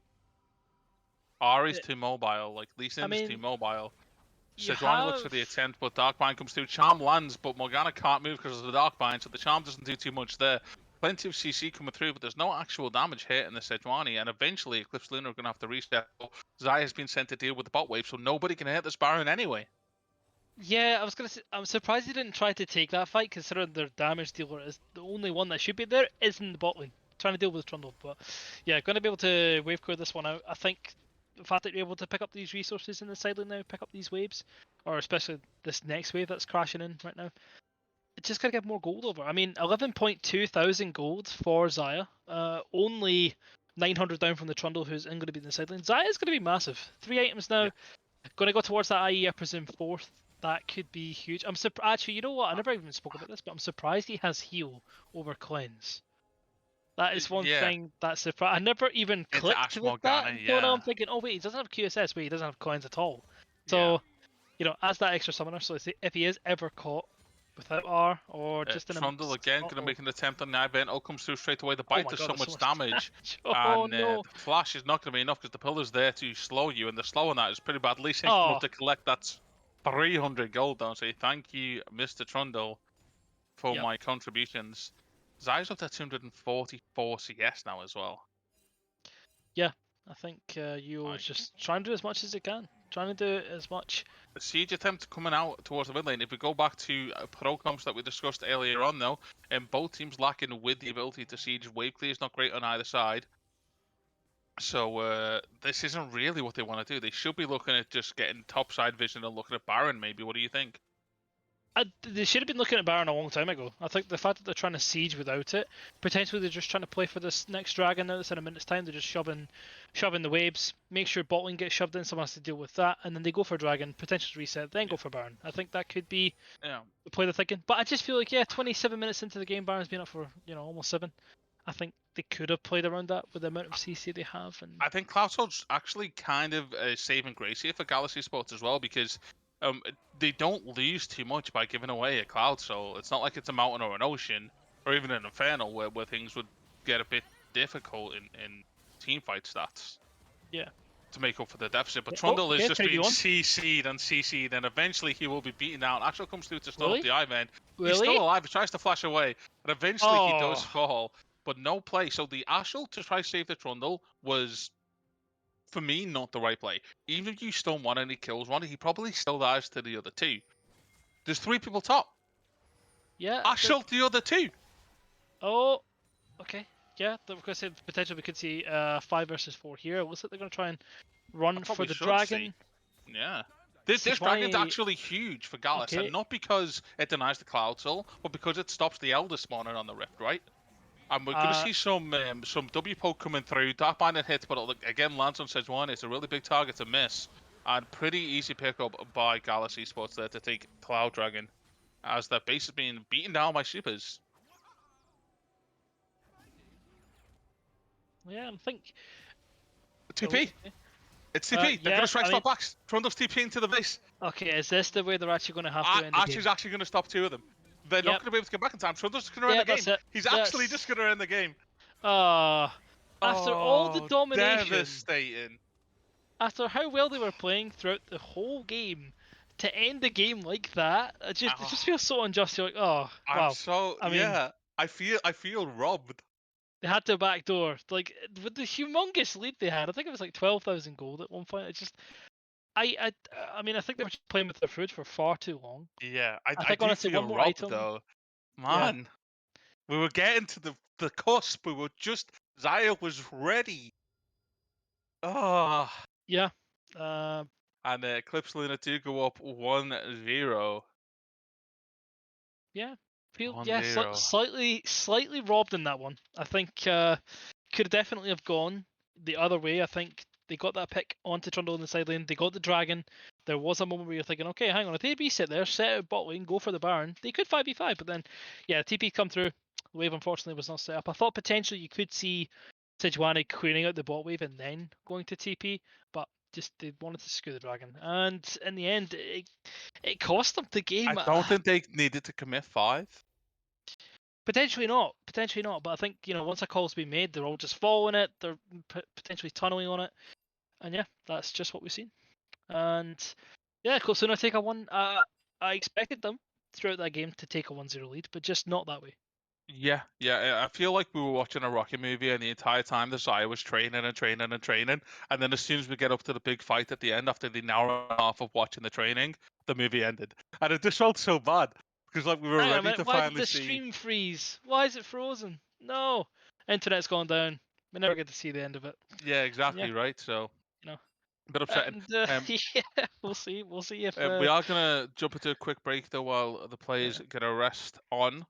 Ari's too mobile. Like, Lee Sin's too mobile. Sejuani looks for the attempt, but Darkbind comes through. Charm lands, but Morgana can't move because of the Darkbind, so the Charm doesn't do too much there. Plenty of CC coming through, but there's no actual damage hit in the Sejuani, and eventually Eclipse Lunar are going to have to reset. Xayah has been sent to deal with the bot wave, so nobody can hit this Baron anyway. Yeah, I was going to say, I'm surprised they didn't try to take that fight, considering their damage dealer is the only one that should be there, is in the bot lane, trying to deal with Trundle. But yeah, going to be able to wave clear this one out. I think the fact that you're able to pick up these resources in the side lane now, pick up these waves, or especially this next wave that's crashing in right now, it's just going to get more gold over. I mean, 11.2 thousand gold for Xayah, only 900 down from the Trundle, who's going to be in the side lane. Xayah is going to be massive. 3 items now, going to go towards that IE, I presume, 4th. That could be huge. I'm actually, you know what, I never even spoke about this, but I'm surprised he has heal over cleanse. That is one thing that's surprising. I never even clicked with that. I'm thinking, oh wait, he doesn't have QSS, wait, he doesn't have coins at all. So, you know, as that extra summoner, so if he is ever caught without R or just in a Trundle again, going to make an attempt on the event. All comes through straight away. The bite does so much damage. The flash is not going to be enough because the pillar's there to slow you, and the slow on that is pretty bad. At least to collect that's 300 gold down. So thank you, Mr. Trundle, for my contributions. Zai's up to 244 CS now as well. Yeah, I think Yuo's just trying to do as much as he can. Trying to do as much. The siege attempt coming out towards the mid lane. If we go back to pro comps that we discussed earlier on, though, and both teams lacking with the ability to siege. Wave clear is not great on either side. So this isn't really what they want to do. They should be looking at just getting top side vision and looking at Baron, maybe. What do you think? They should have been looking at Baron a long time ago. I think the fact that they're trying to siege without it, potentially they're just trying to play for this next dragon now that's in a minute's time. They're just shoving the waves, make sure bot lane gets shoved in, someone has to deal with that, and then they go for dragon, potential reset, then go for Baron. I think that could be the play they're thinking. But I just feel like, 27 minutes into the game, Baron's been up for, almost 7. I think they could have played around that with the amount of CC they have. And I think Cloudsoul's actually kind of saving grace here for Gallus Esports as well, because they don't lose too much by giving away a Cloud Soul. It's not like it's a mountain or an ocean, or even an Infernal, where things would get a bit difficult in teamfight stats. Yeah. To make up for the deficit. But Trundle is just being CC'd and CC'd, and eventually he will be beaten down. Actually comes through to stop the Ivan. He's still alive, he tries to flash away, and eventually he does fall. But no play. So the Ashel to try to save the Trundle was, for me, not the right play. Even if you stun one and he kills one, he probably still dies to the other 2. There's 3 people top. Yeah. Ashel the other 2. Oh, okay. Yeah, of course, potentially we could see 5 versus 4 here. It looks like they're going to try and run for the dragon. Yeah. This dragon's actually huge for Gallus, and not because it denies the Cloud Soul, but because it stops the Elder spawning on the Rift, right? And we're going to see some W poke coming through. Dark Bandit hits, but again, lands on S12. It's a really big target to miss. And pretty easy pickup by Gallus Esports there to take Cloud Dragon, as their base is being beaten down by supers. Yeah, I think... TP! It's TP! They're going to strike stop backs. Trundle's TP into the base. Okay, is this the way they're actually going to have to end the game? Archie's actually going to stop 2 of them. They're not going to be able to get back in time. Trundle's just going to end the game. He's actually just going to end the game. After all the domination... Devastating. After how well they were playing throughout the whole game, to end the game like that, it just feels so unjust. You're like, wow. I feel robbed. They had to backdoor, like, with the humongous lead they had. I think it was like 12,000 gold at one point. It just... I mean, I think they were just playing with their food for far too long. Yeah, I do feel robbed, though. Man, we were getting to the cusp. We were just... Zaya was ready. Oh. Yeah. And Eclipse Lunar 2 go up 1-0. Yeah. Slightly robbed in that one. I think could definitely have gone the other way. I think they got that pick onto Trundle in the side lane. They got the dragon. There was a moment where you're thinking, okay, hang on, if they be sit there, set out bot lane, go for the Baron, they could 5v5. But then, TP come through. The wave unfortunately was not set up. I thought potentially you could see Sejuani clearing out the bot wave and then going to TP, but just they wanted to skew the dragon. And in the end, it cost them the game. I don't think they needed to commit 5. Potentially not. But I think, once a call's been made, they're all just following it. They're potentially tunneling on it. And that's just what we've seen. And Eclipse Lunar take a 1. I expected them throughout that game to take a 1-0 lead, but just not that way. Yeah. I feel like we were watching a Rocky movie, and the entire time the Zaya was training, and then as soon as we get up to the big fight at the end, after the hour and a half of watching the training, the movie ended, and it just felt so bad because we were ready to finally see. Why did the stream freeze? Why is it frozen? No, internet's gone down. We never get to see the end of it. Yeah, exactly right. So a bit upsetting. We'll see. We'll see if we are gonna jump into a quick break though while the players get a rest on.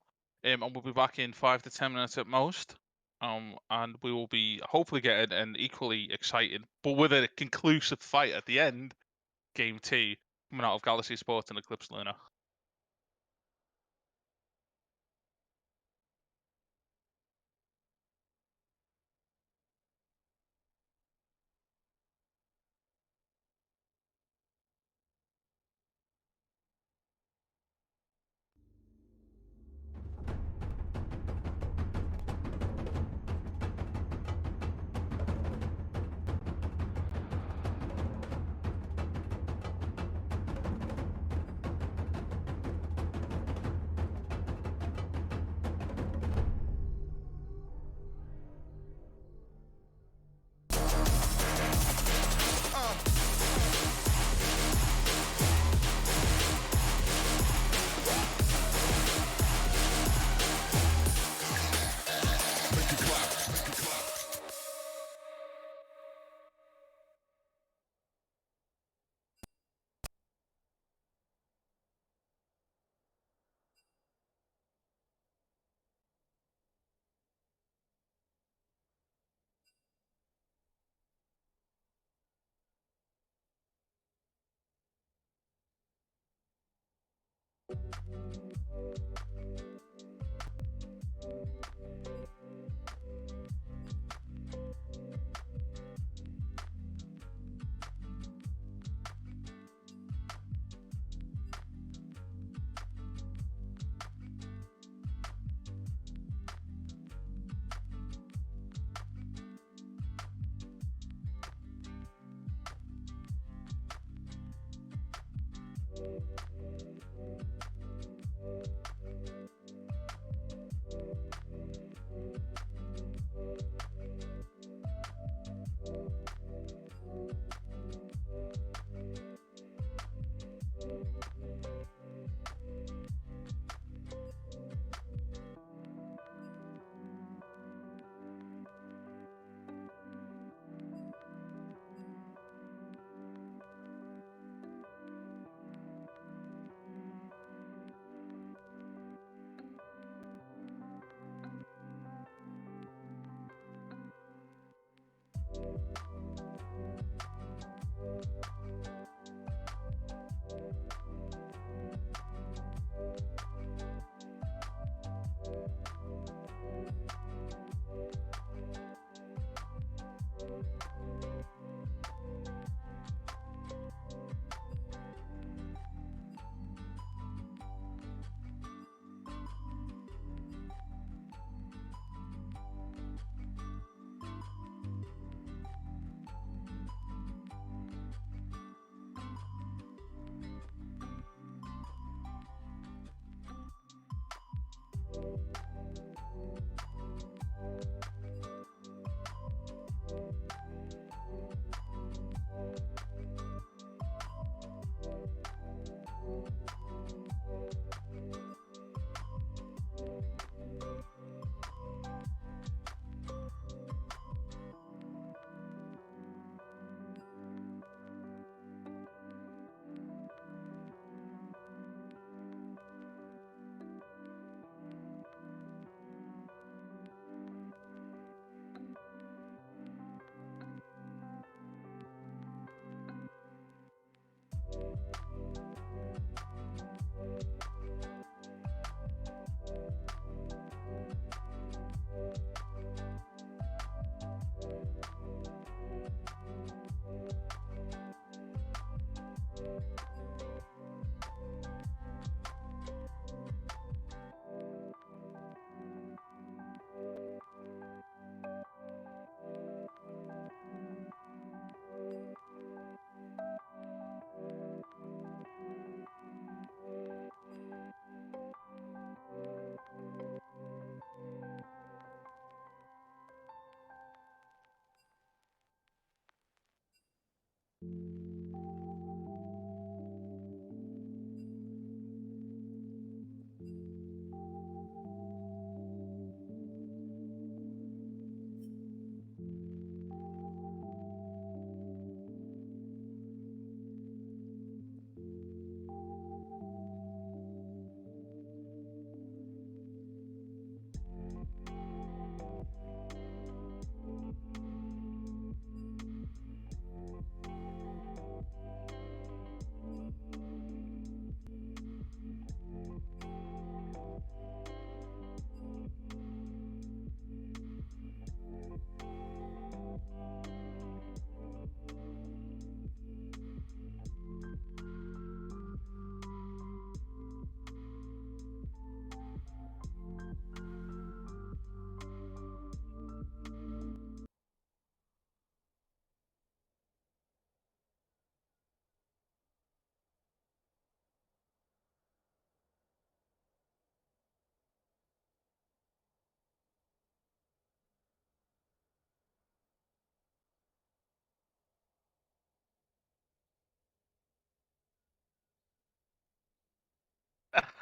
And we'll be back in 5 to 10 minutes at most. And we will be hopefully getting an equally exciting, but with a conclusive fight at the end, Game 2, coming out of Gallus Esports and Eclipse Lunar.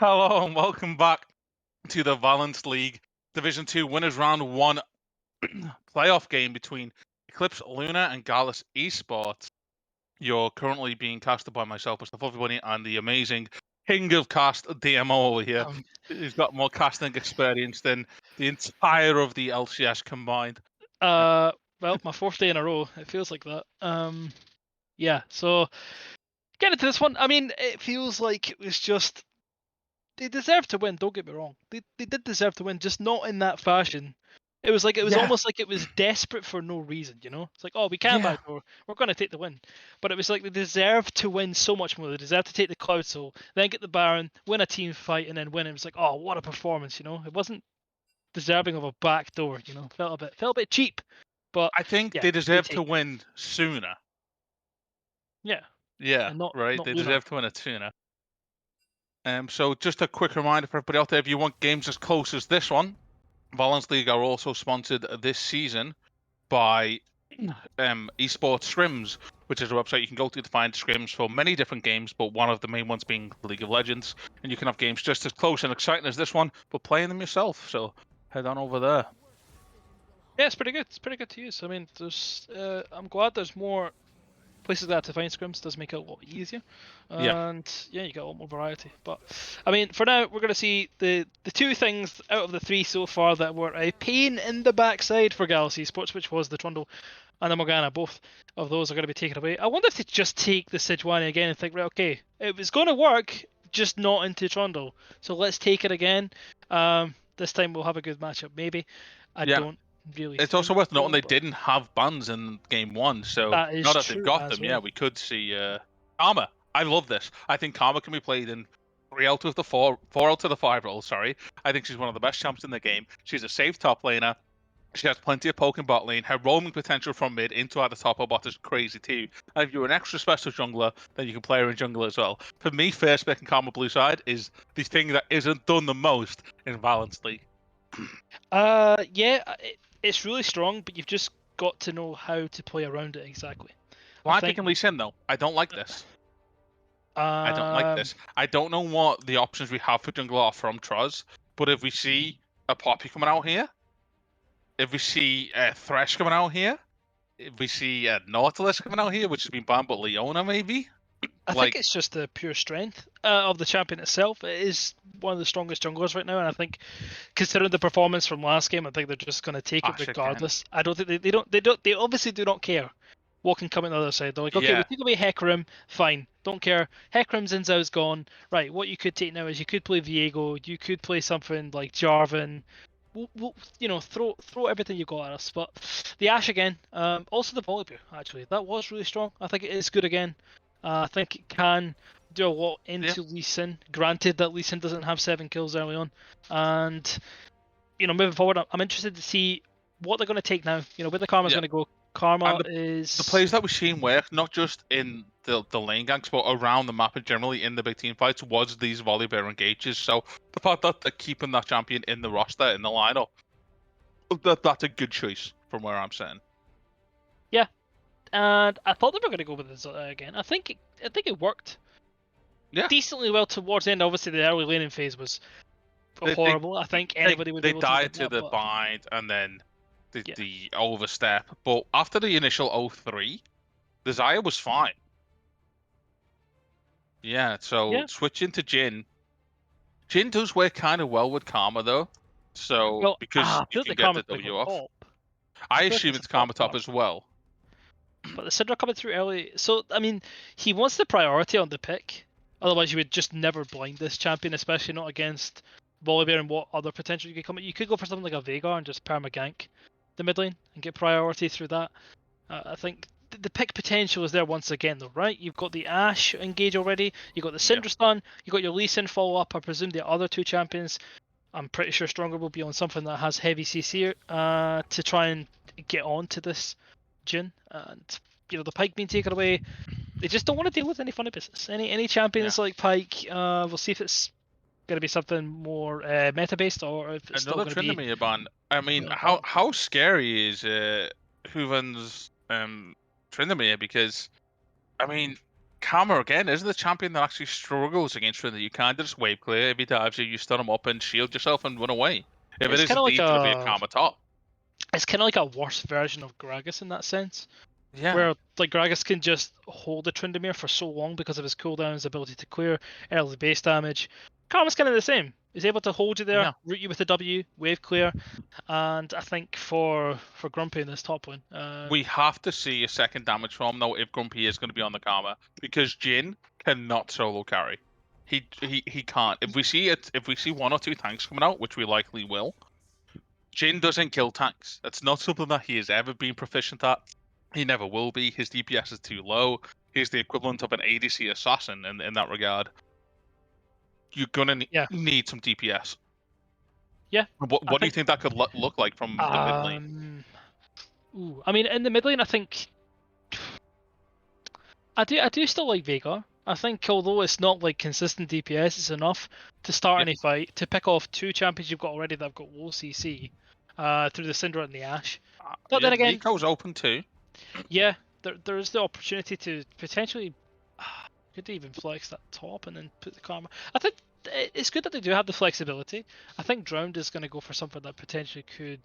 Hello and welcome back to the Valence League Division 2 Winners Round 1 playoff game between Eclipse, Lunar and Gallus Esports. You're currently being casted by myself, Mr. Fluffy and the amazing king of cast DMO over here. He's got more casting experience than the entire of the LCS combined. Well, my fourth day in a row. It feels like that. Yeah. So getting into this one, I mean, it feels like it was just they deserved to win. Don't get me wrong. They did deserve to win, just not in that fashion. It was almost like it was desperate for no reason, you know? It's like, oh, we can't backdoor. We're going to take the win. But it was like they deserved to win so much more. They deserved to take the Cloud Soul, then get the Baron, win a team fight, and then win. It was like, oh, what a performance, you know? It wasn't deserving of a backdoor, you know? Felt a bit cheap. But I think yeah, they deserve to win sooner. Yeah. Yeah, and not right. They Lunar. deserve to win it sooner. So just a quick reminder for everybody out there, if you want games as close as this one, Valence League are also sponsored this season by Esports Scrims, which is a website you can go to find scrims for many different games, but one of the main ones being League of Legends. And you can have games just as close and exciting as this one, but playing them yourself. So head on over there. Yeah, it's pretty good. It's pretty good to use. I mean, there's I'm glad there's more places that to find scrims does make it a lot easier. Yeah. And yeah, you get a lot more variety. But I mean, for now, we're going to see the two things out of the three so far that were a pain in the backside for Gallus Esports, which was the Trundle and the Morgana. Both of those are going to be taken away. I wonder if they just take the Sejuani again and think, right, okay, it was going to work, just not into Trundle. So let's take it again. This time we'll have a good matchup, maybe. I Yeah. don't really It's think also worth noting so, they but didn't have bans in game 1, so that is now that they've true got as them, well. yeah, we could see Karma. I love this. I think Karma can be played in 3 out of the 4 out of the 5 roles, sorry. I think she's one of the best champs in the game. She's a safe top laner. She has plenty of poke in bot lane. Her roaming potential from mid into at the top of bot is crazy too. And if you're an extra special jungler, then you can play her in jungle as well. For me, first pick in Karma Blue side is the thing that isn't done the most in Valence League. Yeah, it's really strong, but you've just got to know how to play around it exactly. Why picking Lee Sin though? I don't like this. I don't like this. I don't know what the options we have for jungle are from Troz, but if we see a Poppy coming out here, if we see a Thresh coming out here, if we see a Nautilus coming out here, which has been banned, but Leona maybe, I like, think it's just the pure strength of the champion itself. It is one of the strongest junglers right now, and I think, considering the performance from last game, I think they're just going to take it Ash again. regardless. I don't think they obviously do not care what can come in the other side. They're like, okay, we Yeah. take away Hecarim, fine, don't care. Hecarim's in, Zhao's gone. Right, what you could take now is you could play Viego, you could play something like Jarvan. We'll throw everything you got at us. But the Ashe again, also the Volibear actually, that was really strong. I think it is good again. I think it can do a lot into Lee Sin. Granted that Lee Sin doesn't have 7 kills early on, and moving forward, I'm interested to see what they're going to take now. Where the Karma's going to go. Karma is the plays that we've seen work, not just in the lane ganks, but around the map and generally in the big team fights, was these Volibear engages. So the fact that they're keeping that champion in the roster, in the lineup, that's a good choice from where I'm sitting. Yeah, and I thought they were going to go with this again. I think it worked. Yeah. Decently well towards the end. Obviously, the early laning phase was horrible. I think anybody would be able to died look to at the that, bind and then the overstep. But after the initial 03, the Xayah was fine. Yeah, so switching to Jhin. Jhin does work kind of well with Karma though. So because you can get the W off. I assume it's Karma top as well. But the Syndra coming through early, so I mean, he wants the priority on the pick. Otherwise, you would just never blind this champion, especially not against Volibear and what other potential you could come. You could go for something like a Veigar and just perma gank the mid lane and get priority through that. I think the pick potential is there once again, though, right? You've got the Ashe engage already. You've got the Syndra stun. You've got your Lee Sin follow up. I presume the other two champions, I'm pretty sure Stronger will be on something that has heavy CC to try and get on to this Jhin. And the Pyke being taken away, they just don't want to deal with any funny business. Any champions like Pyke, we'll see if it's going to be something more meta based or if it's Another still going to be. ban. I mean, how scary is Hooven's Tryndamere? Because I mean, Karma again isn't the champion that actually struggles against Tryndamere. You can't just wave clear if he dives you, stun him up and shield yourself and run away. If it is indeed going to be a Karma top. It's kind of like a worse version of Gragas in that sense. Yeah. Where like Gragas can just hold the Tryndamere for so long because of his cooldown, his ability to clear, early base damage. Karma's kind of the same. He's able to hold you there, root you with the W, wave clear, and I think for Grumpy in this top lane, we have to see a second damage from though if Grumpy is going to be on the Karma, because Jhin cannot solo carry. He can't. If we see 1 or 2 tanks coming out, which we likely will, Jhin doesn't kill tanks. That's not something that he has ever been proficient at. He never will be. His DPS is too low. He's the equivalent of an ADC assassin in that regard. You're gonna need some DPS. Yeah. What do you think that could look like from the mid lane? I mean, in the mid lane, I think I do still like Veigar. I think although it's not like consistent DPS, it's enough to start any fight, to pick off 2 champions you've got already that have got low CC through the Syndra and the Ashe. But then again, Nico's open too. Yeah, there is the opportunity to potentially could even flex that top and then put the Karma. I think it's good that they do have the flexibility. I think Drowned is going to go for something that potentially could.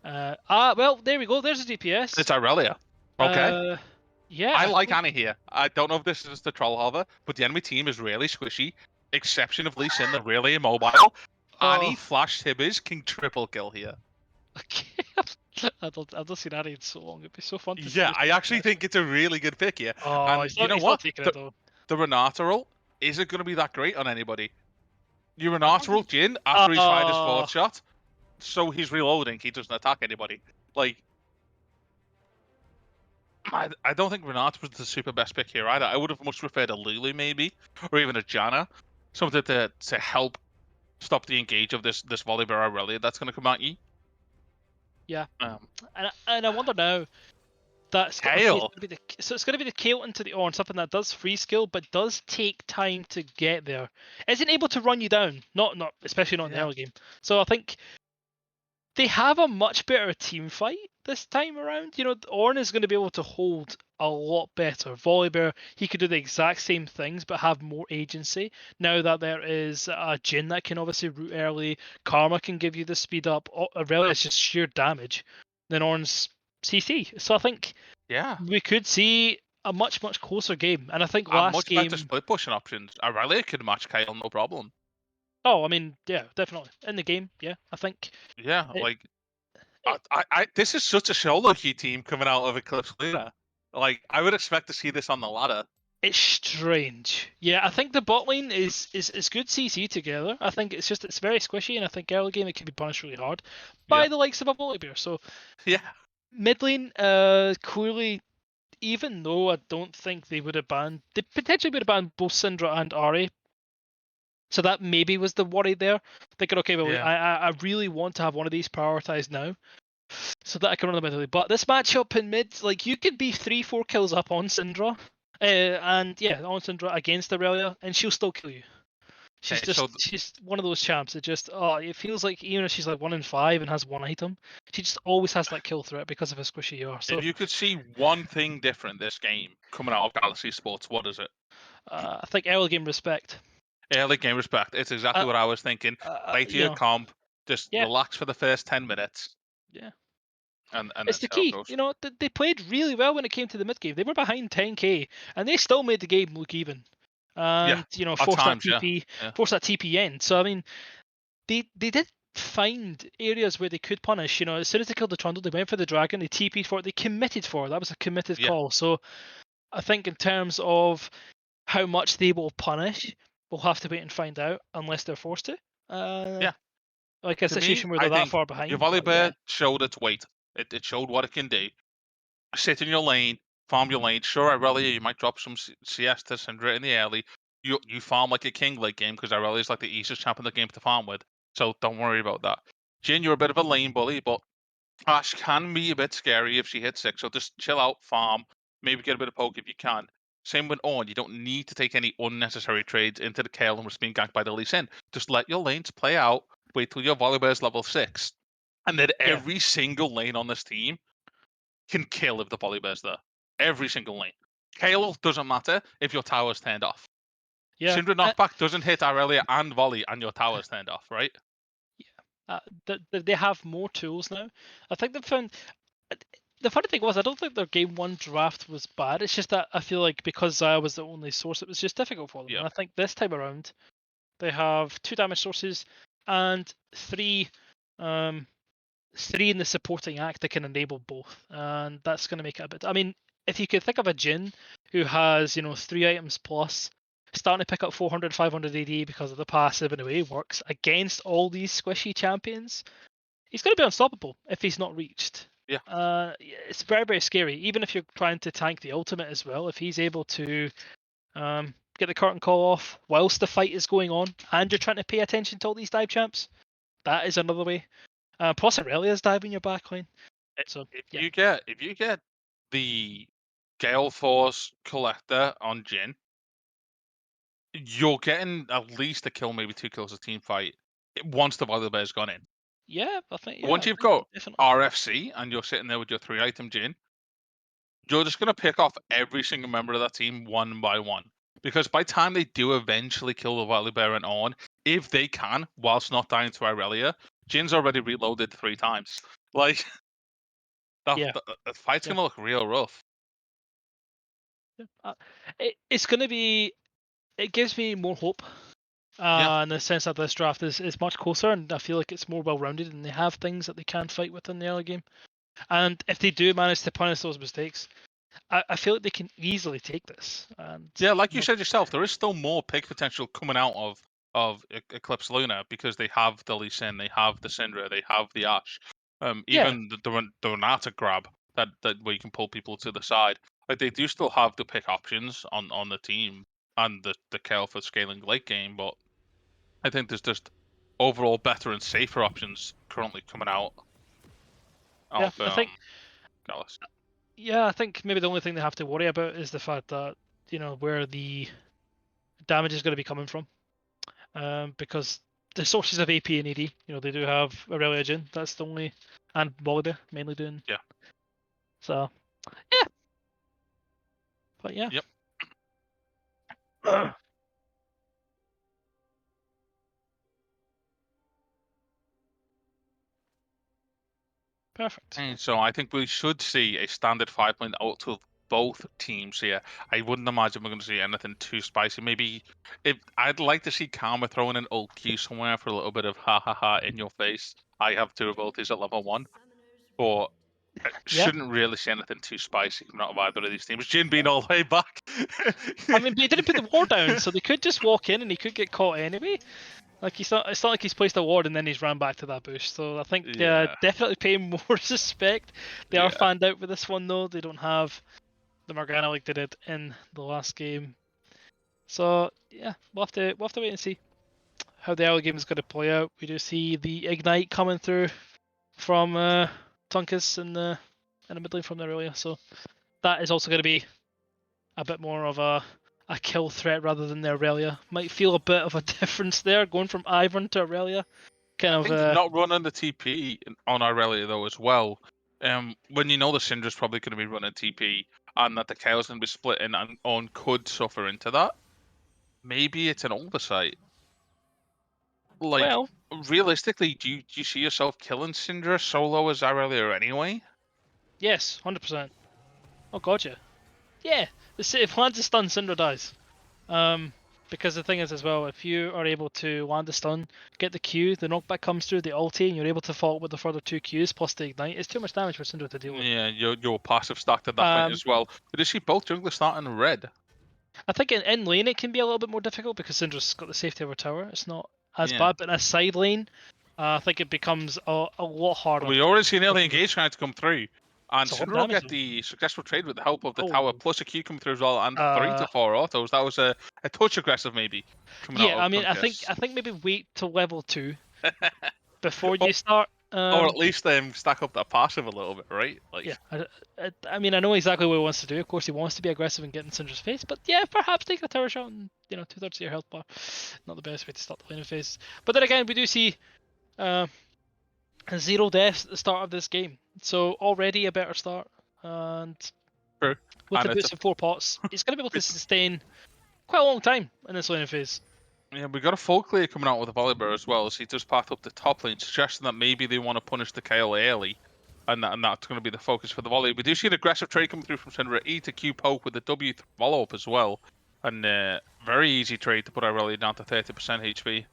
Well, there we go. There's a DPS. It's Irelia. Okay. Yeah, I like think- Annie here. I don't know if this is the troll hover, but the enemy team is really squishy. Exception of Lee Sin, they're really immobile. Annie Oh, Flash Tibbers can triple kill here. okay. I've not seen Annie in so long. It'd be so fun to see Yeah, this I game, actually actually. think it's a really good pick here. Oh, And you know he's not what? taking The, it though. the Renata ult isn't going to be that great on anybody. Your I Renata think. ult Jin, after he's fired his Oh, fourth shot, so he's reloading, he doesn't attack anybody. Like, I don't think Renata was the super best pick here either. I would have much preferred a Lulu maybe, or even a Janna, something to help stop the engage of this Volibear Aurelia that's going to come at you. yeah. Um, And I wonder now. Okay, Kale. it's going to be the Kale into the Ornn, something that does free skill but does take time to get there. Isn't able to run you down, not especially not in the Yeah. early game. So I think they have a much better team fight this time around. You know, Ornn is going to be able to hold a lot better. Volibear, he could do the exact same things but have more agency. Now that there is a Jin that can obviously root early, Karma can give you the speed up. Aurelia is just sheer damage. Then Ornn's CC. So I think Yeah. we could see a much closer game. And I think And last much better game. split pushing options. Aurelia could match Kale no problem. Oh, I mean, yeah, definitely in the game. Yeah, I think Yeah, it, like it this is such a solo queue team coming out of Eclipse Lunar. Like I would expect to see this on the ladder. it's strange. Yeah, I think the bot lane is good CC together. I think it's very squishy, and I think early game it can be punished really hard Yeah. by the likes of a Volibear. So Yeah. mid lane, clearly, even though I don't think they potentially would have banned both Syndra and Ahri. So that maybe was the worry there. Thinking, okay, well, Yeah. I really want to have one of these prioritized now, so that I can run them early. But this matchup in mid, like you could be 3-4 kills up on Syndra, and yeah, on Syndra against Aurelia, and she'll still kill you. Okay, so She's one of those champs. It feels like even if she's like 1 in 5 and has one item, she just always has that kill threat because of how squishy you are. So if you could see one thing different this game coming out of Gallus Esports, what is it? I think early game respect. Early game respect. It's exactly Uh, what I was thinking. Play to you your know, comp, just yeah, relax for the first 10 minutes, yeah. and then It's the see how it key. goes. You know, they played really well when it came to the mid game. They were behind 10k, and they still made the game look even. Yeah. And you know, At times, yeah. Yeah. forced that TP end. So I mean, they did find areas where they could punish. You know, as soon as they killed the Trundle, they went for the dragon. They TP'd for it. They committed for it. That was a committed Yeah. call. So I think in terms of how much they will punish, we'll have to wait and find out unless they're forced to. Uh, Yeah. like a To me, situation where I they're that think far your behind. But yeah, Volibear showed its weight. It showed what it can do. Sit in your lane, farm your lane. Sure, Aurelia, you might drop some CS to Syndra in the early. You farm like a king late game because Aurelia is like the easiest champ in the game to farm with. So don't worry about that. Jin, you're a bit of a lane bully, but Ash can be a bit scary if she hits 6. So just chill out, farm, maybe get a bit of poke if you can. Same with Ornn. You don't need to take any unnecessary trades into the Kale and risk being ganked by the Lee Sin. Just let your lanes play out. Wait till your Volibear's level 6. And then yeah, every single lane on this team can kill if the Volibear's there. Every single lane. Kale doesn't matter if your tower's turned off. yeah. Syndra knockback doesn't hit Aurelia and Volley and your tower's turned off, right? They have more tools now. I think they found. The funny thing was, I don't think their game one draft was bad. It's just that I feel like because Zaya was the only source, it was just difficult for them. Yeah. And I think this time around, they have 2 damage sources and 3, um, 3 in the supporting act that can enable both, and that's going to make it a bit. I mean, if you could think of a Jin who has 3 items plus, starting to pick up 400, 500 AD because of the passive and the way it works against all these squishy champions, he's going to be unstoppable if he's not reached. Yeah. It's very scary. Even if you're trying to tank the ultimate as well, if he's able to get the curtain call off whilst the fight is going on, and you're trying to pay attention to all these dive champs, that is another way. Plus Aurelia's diving your backline. So yeah, If you get the Gale Force Collector on Jin, you're getting at least a kill, maybe 2 kills a team fight once the Volibear's gone in. yeah, I think Once you've got definitely. RFC and you're sitting there with your 3-item Jin, you're just going to pick off every single member of that team one by one. Because by the time they do eventually kill the Volibear and Ornn, if they can, whilst not dying to Aurelia, Jin's already reloaded 3 times. Like, Yeah, the fight's yeah. going to look real rough. It's going to be. It gives me more hope. Yeah. In the sense that this draft is much closer, and I feel like it's more well-rounded, and they have things that they can fight with in the early game. And if they do manage to punish those mistakes, I feel like they can easily take this. And Yeah, like you said yourself, there is still more pick potential coming out of Eclipse Lunar because they have the Lee Sin, they have the Syndra, they have the Ashe, yeah, even the Renata grab that where you can pull people to the side. Like they do still have the pick options on the team and the Kayle for scaling late game, but I think there's just overall better and safer options currently coming out yeah, of I think Gallus. I think maybe the only thing they have to worry about is the fact that where the damage is going to be coming from, because the sources of AP and AD, they do have Aurelia Jhin. That's the only, and Volibear mainly doing. Yeah. So yeah, but yeah. Yep. Perfect. And so I think we should see a standard 5-point out of both teams here. I wouldn't imagine we're going to see anything too spicy. Maybe if I'd like to see Karma throwing an ult Q somewhere for a little bit of ha ha ha in your face. I have 2 abilities at level 1, but Yeah. shouldn't really see anything too spicy coming out of either of these teams. Jin being all the way back. I mean, but he didn't put the ward down, so they could just walk in and he could get caught anyway. Like it's not like he's placed a ward and then he's ran back to that bush. So I think Yeah, definitely pay more respect. They are yeah. fanned out with this one though. They don't have the Morgana like they did in the last game. So yeah, we'll have to wait and see how the early game is going to play out. We do see the ignite coming through from Tunkus in the mid lane from there earlier. So that is also going to be a bit more of a kill threat rather than the Aurelia. Might feel a bit of a difference there going from Ivern to Aurelia. Kind I of think not running the TP on Irelia though as well. When you know the Syndra's probably going to be running TP and that the Kayle's going to be splitting and On could suffer into that, maybe it's an oversight. Like well, realistically, do you see yourself killing Syndra solo as Irelia anyway? yes, 100%. Oh god, yeah. Yeah, the city lands a stun, Syndra dies. Because the thing is as well, if you are able to land a stun, get the Q, the knockback comes through the ulti, and you're able to follow with the further 2 Qs plus the ignite, it's too much damage for Syndra to deal with. Yeah, your passive stacked at that point Um, as well. But you see both junglers starting red. I think in lane it can be a little bit more difficult because Syndra's got the safety of her tower. It's not as Yeah. bad, but in a side lane, I think it becomes a lot harder. We already seen early engage trying to come through. And It's a lot of Syndra will damage get though. the successful trade with the help of the tower, Oh, plus a Q coming through as well, and 3 to 4 autos. That was a touch aggressive, maybe, coming out yeah. of I mean, Tunkus. I think maybe wait till level 2 before or, you start. or at least stack up that passive a little bit, right? Like, Yeah, I mean, I know exactly what he wants to do. Of course, he wants to be aggressive and get in Syndra's face, but yeah, perhaps take a tower shot and 2/3 of your health bar. Not the best way to start the lane of phase. But then again, we do see uh, 0 deaths at the start of this game, so already a better start. And true. with the And it's boots and 4 pots, he's going to be able to sustain quite a long time in this lane of phase. yeah, we got a full clear coming out with a Volibear as well, so he does path up the top lane, suggesting that maybe they want to punish the Kayle early, and that's going to be the focus for the volley. We do see an aggressive trade coming through from Syndra, E to Q poke with the W follow up as well, and very easy trade to put Irelia down to 30% HP.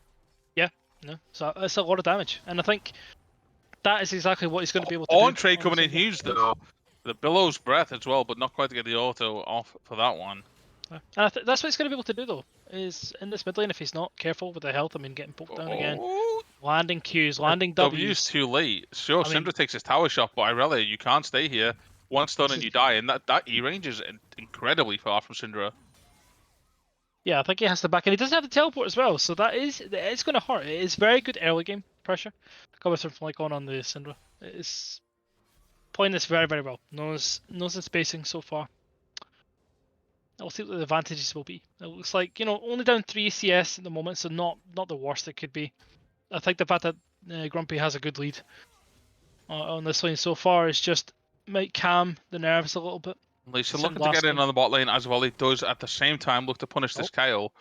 Yeah, no, so it's a lot of damage, and I think that is exactly what he's going to be able to On do. trade coming in huge though, the Billow's Breath as well, but not quite to get the auto off for that one. And that's what he's going to be able to do though, is in this mid lane if he's not careful with the health. I mean, getting poked down again, Oh, landing Qs, landing W's Ws. too late. Sure, I mean, Syndra takes his tower shot, but Irelia, you can't stay here. One stun this and is- you die, and that E range is incredibly far from Syndra. yeah, I think he has to back, and he doesn't have the teleport as well, so it's going to hurt. It is very good early game pressure coming from Lycon on the Syndra. It is playing this very, very well. Knows the spacing so far. I'll see what the advantages will be. It looks like only down 3 CS at the moment, so not the worst it could be. I think the fact that Grumpy has a good lead on this lane so far is just might calm the nerves a little bit. Lisa It's in looking to last get in game. on the bot lane as well. He does at the same time look to punish this Kayle.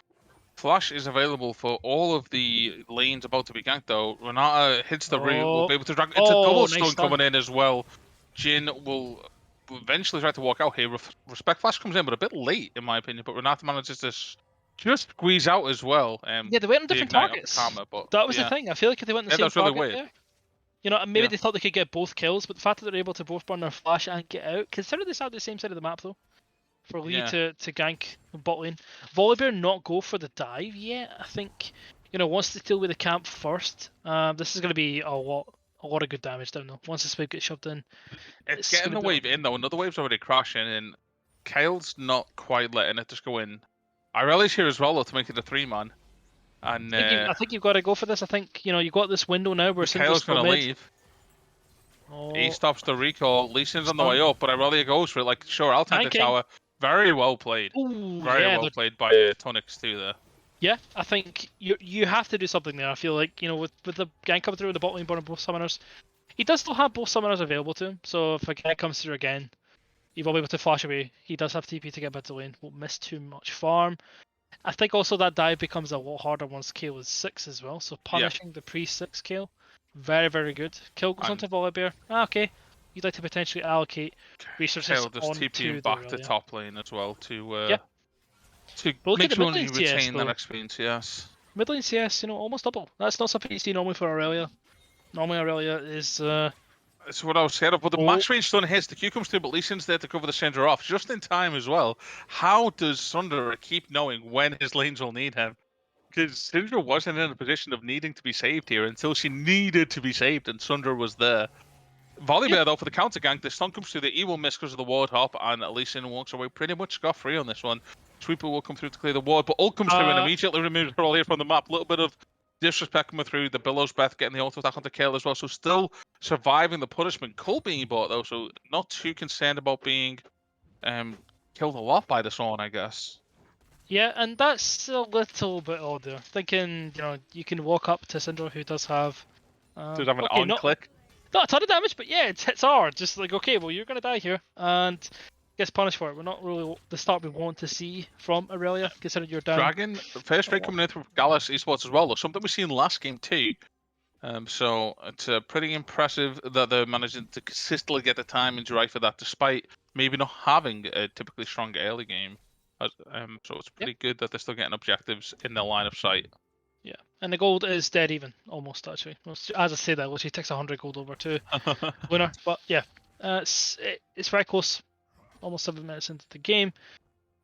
Flash is available for all of the lanes about to be ganked though. Renata hits the root, will be able to drag. It's a double Nice stun stun. coming in as well. Jhin will eventually tried to walk out here. Respect Flash comes in, but a bit late, in my opinion. But Renata manages to just squeeze out as well. Yeah, they went on the different ignite of the targets. Karma, but That was the yeah. thing. I feel like if they went on the Yeah, same that's really target weird. there, you know, and maybe Yeah. they thought they could get both kills, but the fact that they're able to both burn their flash and get out, consider they start the same side of the map though. For Lee Yeah. to gank bot lane. Volibear not go for the dive yet. I think, you know, wants to deal with the camp first. This is going to be a lot of good damage down though. Once this wave gets shoved in, It's getting the wave in though. Another wave's already crashing, and Kale's not quite letting it just go in. Irelia's here as well though to make it a 3-man. And I think you've got to go for this. I think, you know, you've got this window now where Syndra's Kale's still gonna mid. leave. Oh, He stops the recall. Lee Sin's on the stun. way up, but Irelia goes for it. Like, sure, I'll tank the Tanking. tower. Very well played. Ooh, Very yeah, well played by Tonix too there. yeah, I think you have to do something there. I feel like, you know, with the gank coming through with the bot lane burning both summoners, he does still have both summoners available to him. So if a gank comes through again, he will be able to flash away. He does have TP to get back to lane. Won't miss too much farm. I think also that dive becomes a lot harder once Kale is 6 as well. So punishing the pre-6 Kale, very, very good. Kill goes onto Volibear. Okay. You'd like to potentially allocate resources Kale just onto TPing back to top lane as well to make sure you retain that experience, yes. Mid lane CS, you know, almost double. That's not something you see normally for Aurelia. Normally Aurelia is... That's what I was scared of, but the max range stun hits, the Q comes through, but Lee Sin's there to cover the Syndra off, just in time as well. How does Syndra keep knowing when his lanes will need him? Because Syndra wasn't in a position of needing to be saved here until she needed to be saved, and Syndra was there. Volibear, though, for the counter gank, the stun comes through, the E will miss because of the ward hop, and Lee Sin walks away pretty much scot-free on this one. Sweeper will come through to clear the ward, but ult comes through and immediately removes her all here from the map. A little bit of disrespect coming through, the Billow's Breath getting the ult attack onto Kale as well, so still surviving the punishment. Cole being bought, though, so not too concerned about being killed a lot by this one, I guess. Yeah, and that's a little bit odd there. Thinking, you know, you can walk up to Syndra, who does have... does have an on-click? Not a ton of damage, but yeah, it hits hard. Just like, okay, well, you're going to die here. And gets punished for it. We're not really the start we want to see from Aurelia, considering you're down. Dragon, first straight coming in through Gallus Esports as well, though. Something we've seen last game too. So it's pretty impressive that they're managing to consistently get the timings right for that, despite maybe not having a typically strong early game. So it's pretty good that they're still getting objectives in their line of sight. Yeah, and the gold is dead even, almost actually. As I say that, well, she takes 100 gold over to Lunar. But yeah, it's very close, almost 7 minutes into the game.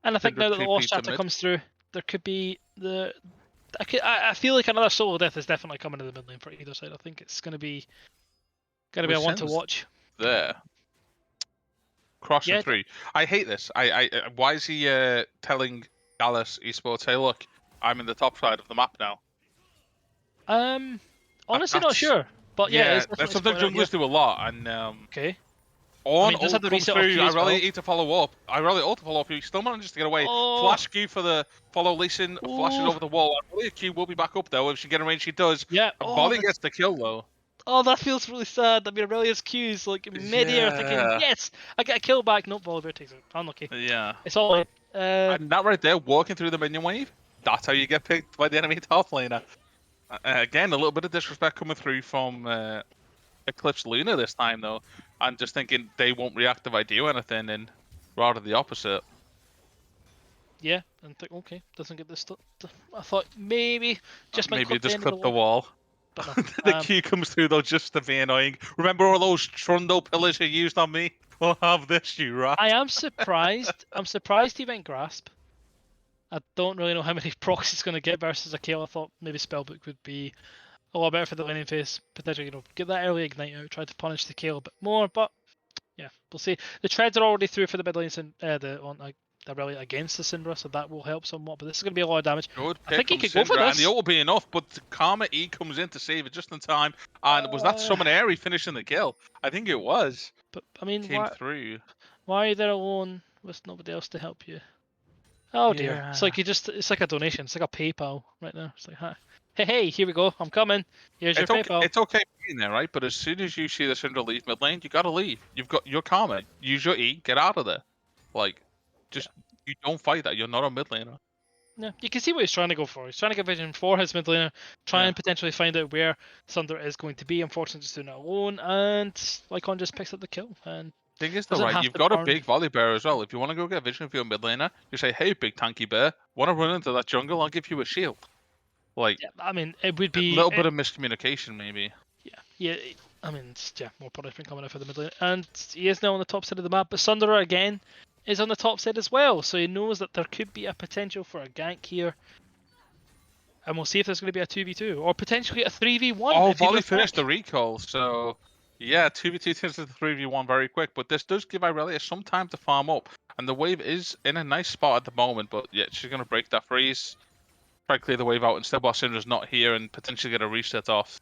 And I think now that the Lost Chapter comes through, there could be I feel like another solo death is definitely coming to the mid lane for either side. I think it's going to be a one to watch. There. Crossing through. I hate this. Why is he telling Gallus Esports, hey, look, I'm in the top side of the map now? Honestly, not sure. But yeah, that's something junglers do a lot. And okay. On ult comes through. I really need to follow up. I really ought to follow up. He still manages to get away. Flash Q for the follow. Lee Sin flashes over the wall. I believe Q will be back up though if she get in range. She does. Yeah. Volley gets the kill though. Oh, that feels really sad. I mean, Aurelia's Q's like mid-air thinking, yes, I get a kill back. Nope, Volibear takes it. Unlucky. Yeah. It's all right. And that right there, walking through the minion wave, that's how you get picked by the enemy top laner. Again, a little bit of disrespect coming through from Eclipse Lunar this time, though. And just thinking they won't react if I do anything, and rather the opposite. Yeah, and think, okay, doesn't get this stuff. I thought maybe just might maybe just clip the wall. But no. The Q comes through though, just to be annoying. Remember all those Trundle pillars you used on me? We'll have this, you rat. I am surprised. I'm surprised he went Grasp. I don't really know how many procs he's going to get versus a Kale. I thought maybe Spellbook would be a lot better for the laning phase. Potentially, you know, get that early ignite out, try to punish the Kale a bit more. But yeah, we'll see. The treads are already through for the mid lane, they're really against the Syndra, so that will help somewhat. But this is going to be a lot of damage. I think he could go for this. And the ult will be enough, but Karma E comes in to save it just in time. And was that Summon Airy finishing the kill? I think it was. But I mean, through. Why are you there alone with nobody else to help you? Oh dear. It's like it's like a donation. It's like a PayPal right there. It's like, hey, here we go. I'm coming. Here's your PayPal. It's okay being there, right? But as soon as you see the Syndra leave mid lane, you gotta leave. You've got your Karma. Use your E. Get out of there. Like, just you don't fight that. You're not a mid laner. Yeah, you can see what he's trying to go for. He's trying to get vision for his mid laner, try and potentially find out where Thunder is going to be. Unfortunately, just doing it alone, and Lycon just picks up the kill. And Thing is, though, Doesn't right, have you've to got a burn. big volley bear as well. If you want to go get vision for your mid laner, you say, hey, big tanky bear, want to run into that jungle? I'll give you a shield. Like, Yeah, I mean, it would a be little bit of miscommunication, maybe. yeah. I mean, more punishment coming out for the mid lane, and he is now on the top side of the map. But Sunderer again is on the top side as well, so he knows that there could be a potential for a gank here, and we'll see if there's going to be a 2v2 or potentially a 3v1 Oh, if he volley does finished the gank. recall, so yeah, 2v2 turns into 3v1 very quick, but this does give Irelia some time to farm up, and the wave is in a nice spot at the moment, but yeah, she's going to break that freeze, try to clear the wave out instead while Syndra's not here and potentially get a reset off.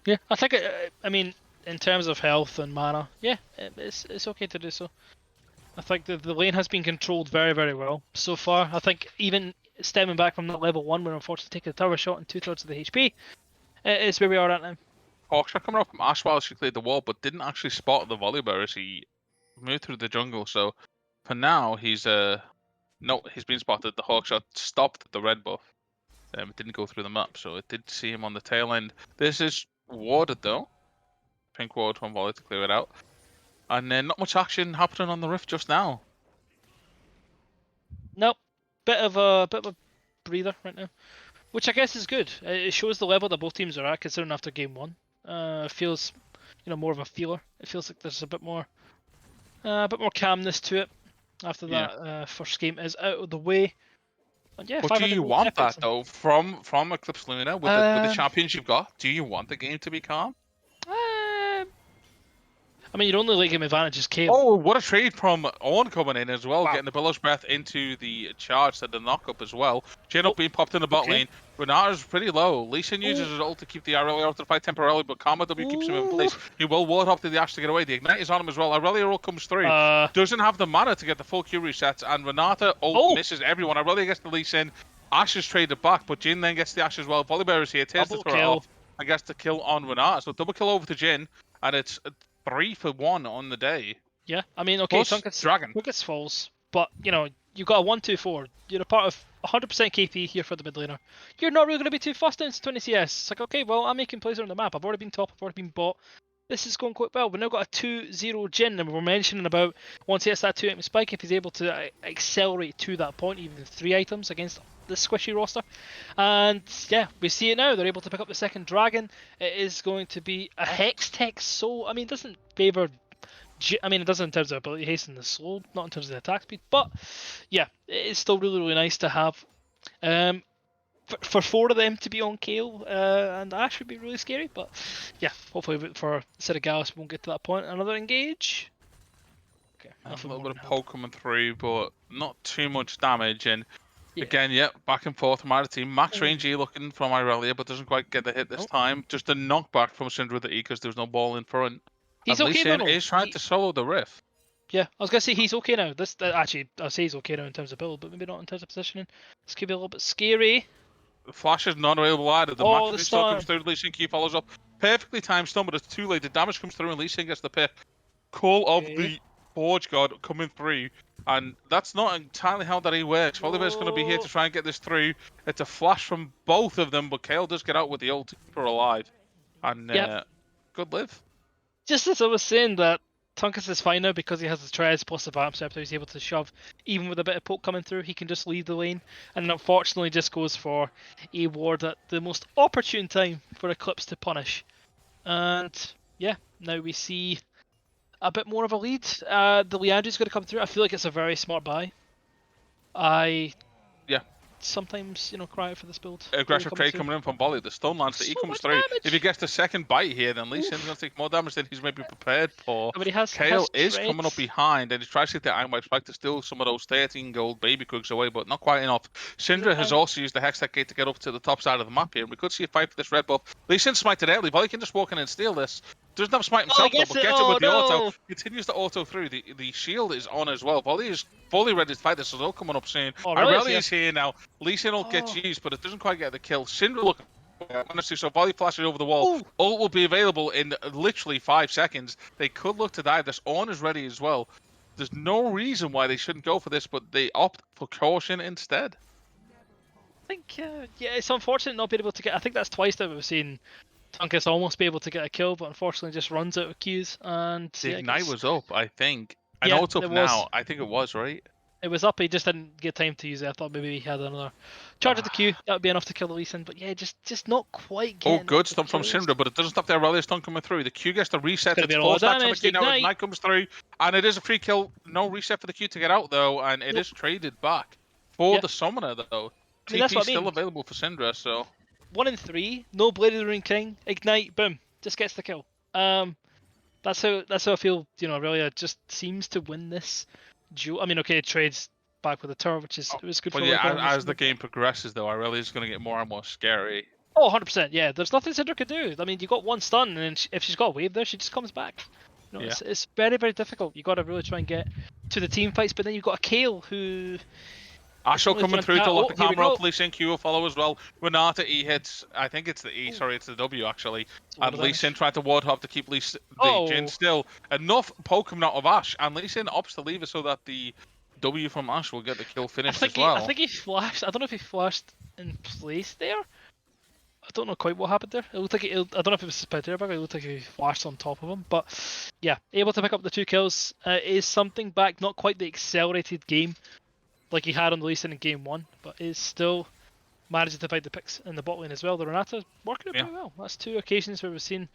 Yeah, I think I mean, in terms of health and mana, yeah, it's okay to do so. I think the lane has been controlled very, very well so far. I think even stemming back from that level 1 where unfortunately taking a tower shot and 2/3 of the HP is where we are at now. Hawkshot coming off from Ash while she cleared the wall, but didn't actually spot the volley bear as he moved through the jungle, so for now he's no, he's been spotted. The Hawkshot stopped the red buff. It didn't go through the map, so it did see him on the tail end. This is warded though. Pink ward from volley to clear it out. And then not much action happening on the rift just now. Nope, bit of a breather right now, which I guess is good. It shows the level that both teams are at considering after game 1. It feels, more of a feeler. It feels like there's a bit more calmness to it after that first game is out of the way. And yeah, But do 500 you gold want epics. that though from Eclipse Lunar with the champions you've got? Do you want the game to be calm? I mean, your only late game advantage is Kayle. Oh, what a trade from Ornn coming in as well, Wow. getting the Billow's Breath into the charge to the knock-up as well. Jhin up being popped in the bot lane. Renata's pretty low. Lee Sin uses his ult to keep the Irelia out of the fight temporarily, but Karma W keeps him in place. He will ward up to the Ashe to get away. The Ignite is on him as well. Irelia ult comes through. Doesn't have the mana to get the full Q resets, and Renata ult misses everyone. Irelia gets the Lee Sin. Ashe is traded back, but Jhin then gets the Ashe as well. Volibear is here. Tears to throw it off and gets the kill on Renata. So double kill over to Jhin, and it's 3 for 1 on the day. Yeah, I mean, okay, Tunkets falls, but you've got a 1-2-4. You're a part of 100% KP here for the mid laner. You're not really going to be too fussed into 20 CS. It's like, okay, well, I'm making plays on the map. I've already been top, I've already been bot. This is going quite well. We've now got a 2-0 Jhin, and we're mentioning about once he hits that 2-item spike, if he's able to accelerate to that point, even 3 items against the squishy roster. And yeah, we see it now. They're able to pick up the second dragon. It is going to be a Hex Tech Soul. I mean, it doesn't favour... I mean, it doesn't in terms of ability hasten the slow, not in terms of the attack speed, but yeah, it's still really, really nice to have. For 4 of them to be on Kayle and Ashe would be really scary, but yeah, hopefully for instead of Gallus we won't get to that point. Another engage. Okay, a little bit of poke coming through, but not too much damage. And again, back and forth from either team. Max range looking from Irelia, but doesn't quite get the hit this time. Just a knockback from Syndra with the E because there's no ball in front. He's and okay Lee Sin is trying to solo the rift. Yeah, I was gonna say he's okay now. This actually, I'll say he's okay now in terms of build, but maybe not in terms of positioning. This could be a little bit scary. The flash is not available either. The Max still comes through. Lee Sin Q follows up. Perfectly timed stun, but it's too late. The damage comes through and Lee Sin gets the pick. Call of the Forge God coming through. And that's not entirely how that he works. Volibear's going to be here to try and get this through. It's a flash from both of them, but Kayle does get out with the ult to keep her alive. And good live. Just as I was saying that Tunkets is fine now because he has the Treads plus the Vamp Scepter. He's able to shove, even with a bit of poke coming through, he can just leave the lane. And unfortunately just goes for a ward at the most opportune time for Eclipse to punish. And yeah, now we see a bit more of a lead. The Liandry's going to come through. I feel like it's a very smart buy. Sometimes, cry out for this build. Aggressive trade coming in from Bolly. The stun lance that he comes through. If he gets the second bite here, then Lee Sin's going to take more damage than he's maybe prepared for. But Kayle is coming up behind, and he tries to get the Iron Wipe Spike to steal some of those 13 gold baby cooks away, but not quite enough. Syndra has also used the Hextech Gate to get up to the top side of the map here, and we could see a fight for this red buff. Lee Sin smited early. Bolly can just walk in and steal this. Doesn't have smite himself though, but gets it with the auto. Continues to auto through. The shield is on as well. Volley is fully ready to fight this. It's all coming up soon. Irelia is here now. Lee Sin ult gets used, but it doesn't quite get the kill. Syndra looking honestly, so Volley flashes over the wall. Ult will be available in literally 5 seconds. They could look to dive this. Ornn is ready as well. There's no reason why they shouldn't go for this, but they opt for caution instead. I think, it's unfortunate not being able to get... I think that's twice that we've seen Tunkus almost be able to get a kill, but unfortunately just runs out of Qs. And The yeah, Ignite was up, I think. I yeah, know it's up it now. was. I think it was, right? It was up. He just didn't get time to use it. I thought maybe he had another charge of the Q. Ah. That would be enough to kill the Lee Sin. But yeah, just not quite Oh, getting good the stun from kills. Syndra, but it doesn't stop the Aurelia stun coming through. The Q gets the It's reset. going to It's be a lot 4 of stacks on the damage. The Q now. Ignite. Ignite comes through, and it is a free kill. No reset for the Q to get out, though, and it Nope. is traded back for Yep. the Summoner, though. I mean, that's TP what I still mean. available for Syndra, so... 1 in 3. No Blade of the Rune King. Ignite. Boom. Just gets the kill. That's how I feel. Aurelia just seems to win this duel. I mean, okay, it trades back with the tower, which is Oh, it was good but for yeah, Lyca and as the Lucinda. game progresses, though, Aurelia is going to get more and more scary. Oh, 100%. Yeah, there's nothing Syndra could do. I mean, you got one stun, and if she's got a wave there, she just comes back. Yeah. It's very, very difficult. You got to really try and get to the team fights, but then you've got a Kale who. Asho coming through to lock the Here we camera go. up. Lee Sin Q will follow as well. Renata E hits, I think it's the E, sorry, it's the W actually. It's a lot And of Lee damage. Sin tried to ward hop to keep the Jin Oh, still. Enough poke coming out of Ash, and Lee Sin opts to leave it so that the W from Ash will get the kill finished as I well. think he flashed. I don't know if he flashed in place there. I don't know quite what happened there. It looked like I don't know if it was Spectre bug. It looked like he flashed on top of him, but yeah, able to pick up the 2 kills is something back. Not quite the accelerated game like he had on the Lee Sin in game 1, but is still managing to fight the picks in the bot lane as well. The Renata working it pretty well. That's 2 occasions where we've seen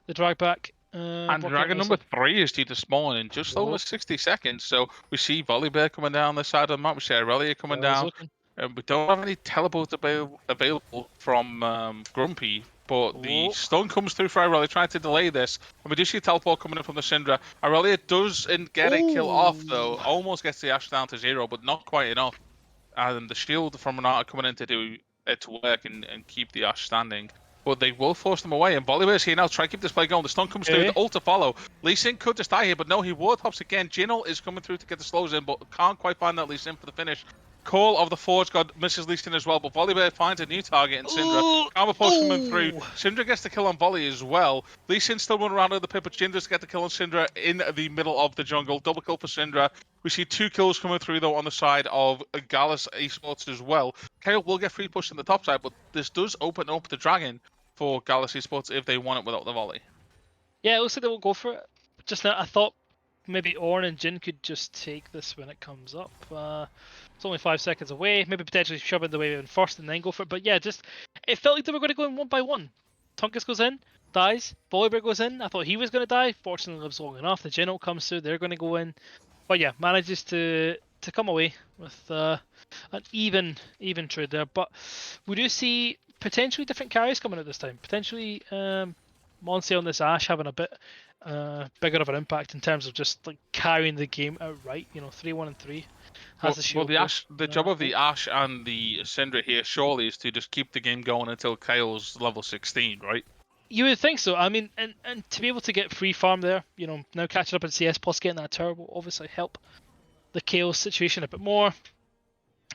the drag back. And Dragon number 3 is due to spawn in just over 60 seconds. So we see Volibear coming down the side of the map. We see Aurelia coming down. We don't have any teleports available from Grumpy, but the stun comes through for Aurelia, trying to delay this. And we do see a teleport coming in from the Syndra. Aurelia doesn't get a kill off, though. Almost gets the Ash down to 0, but not quite enough. And the shield from Renata coming in to do it to work and keep the Ash standing. But they will force them away, and Volibear's here now, try to keep this play going. The stun comes through, the ult to follow. Lee Sin could just die here, but no, he ward hops again. Jin'L is coming through to get the slows in, but can't quite find that Lee Sin for the finish. Call of the Forge God misses Lee Sin as well, but Volibear finds a new target in Syndra. Karma post coming through. Syndra gets the kill on Volley as well. Lee Sin still running around in the pit, but Jin does get the kill on Syndra in the middle of the jungle. Double kill for Syndra. We see 2 kills coming through, though, on the side of Gallus Esports as well. Kale will get free push in the top side, but this does open up the Dragon for Gallus Esports if they want it without the volley. Yeah, it looks like they will go for it. Just I thought maybe Ornn and Jin could just take this when it comes up. It's only 5 seconds away. Maybe potentially shove it the wave in first and then go for it. But yeah, it felt like they were going to go in 1 by 1. Tunkus goes in, dies. Volibear goes in. I thought he was going to die. Fortunately, lives long enough. The Jin'L comes through. They're going to go in. But yeah, manages to come away with an even trade there. But we do see potentially different carries coming out this time. Potentially Monse on this Ash having a bit bigger of an impact in terms of just like carrying the game outright. 3-1 and 3 has the shield. Well, the job of the Ash and the Syndra here surely is to just keep the game going until Kyle's level 16, right? You would think so. I mean, and to be able to get free farm there, now catching up in CS plus getting that tower will obviously help the Chaos situation a bit more.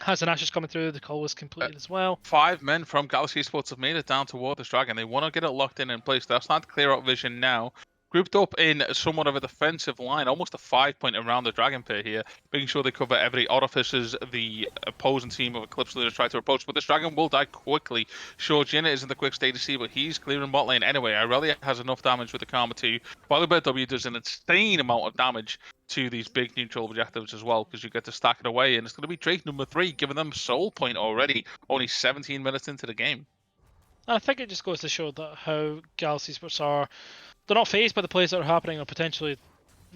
Has an Ashes coming through, the call was completed as well. 5 men from Gallus Esports have made it down toward this Dragon. They want to get it locked in place. They're starting to clear out vision now. Grouped up in somewhat of a defensive line, almost a 5-point around the Dragon Pit here, making sure they cover every orifice as the opposing team of Eclipse Lunar try to approach. But this Dragon will die quickly. Sure, Jinna isn't the quick state to see, but he's clearing bot lane anyway. Aurelia has enough damage with the Karma 2. Volibear W does an insane amount of damage to these big neutral objectives as well, because you get to stack it away. And it's going to be Drake number 3, giving them soul point already, only 17 minutes into the game. I think it just goes to show that how Gallus Esports are. They're not phased by the plays that are happening, or potentially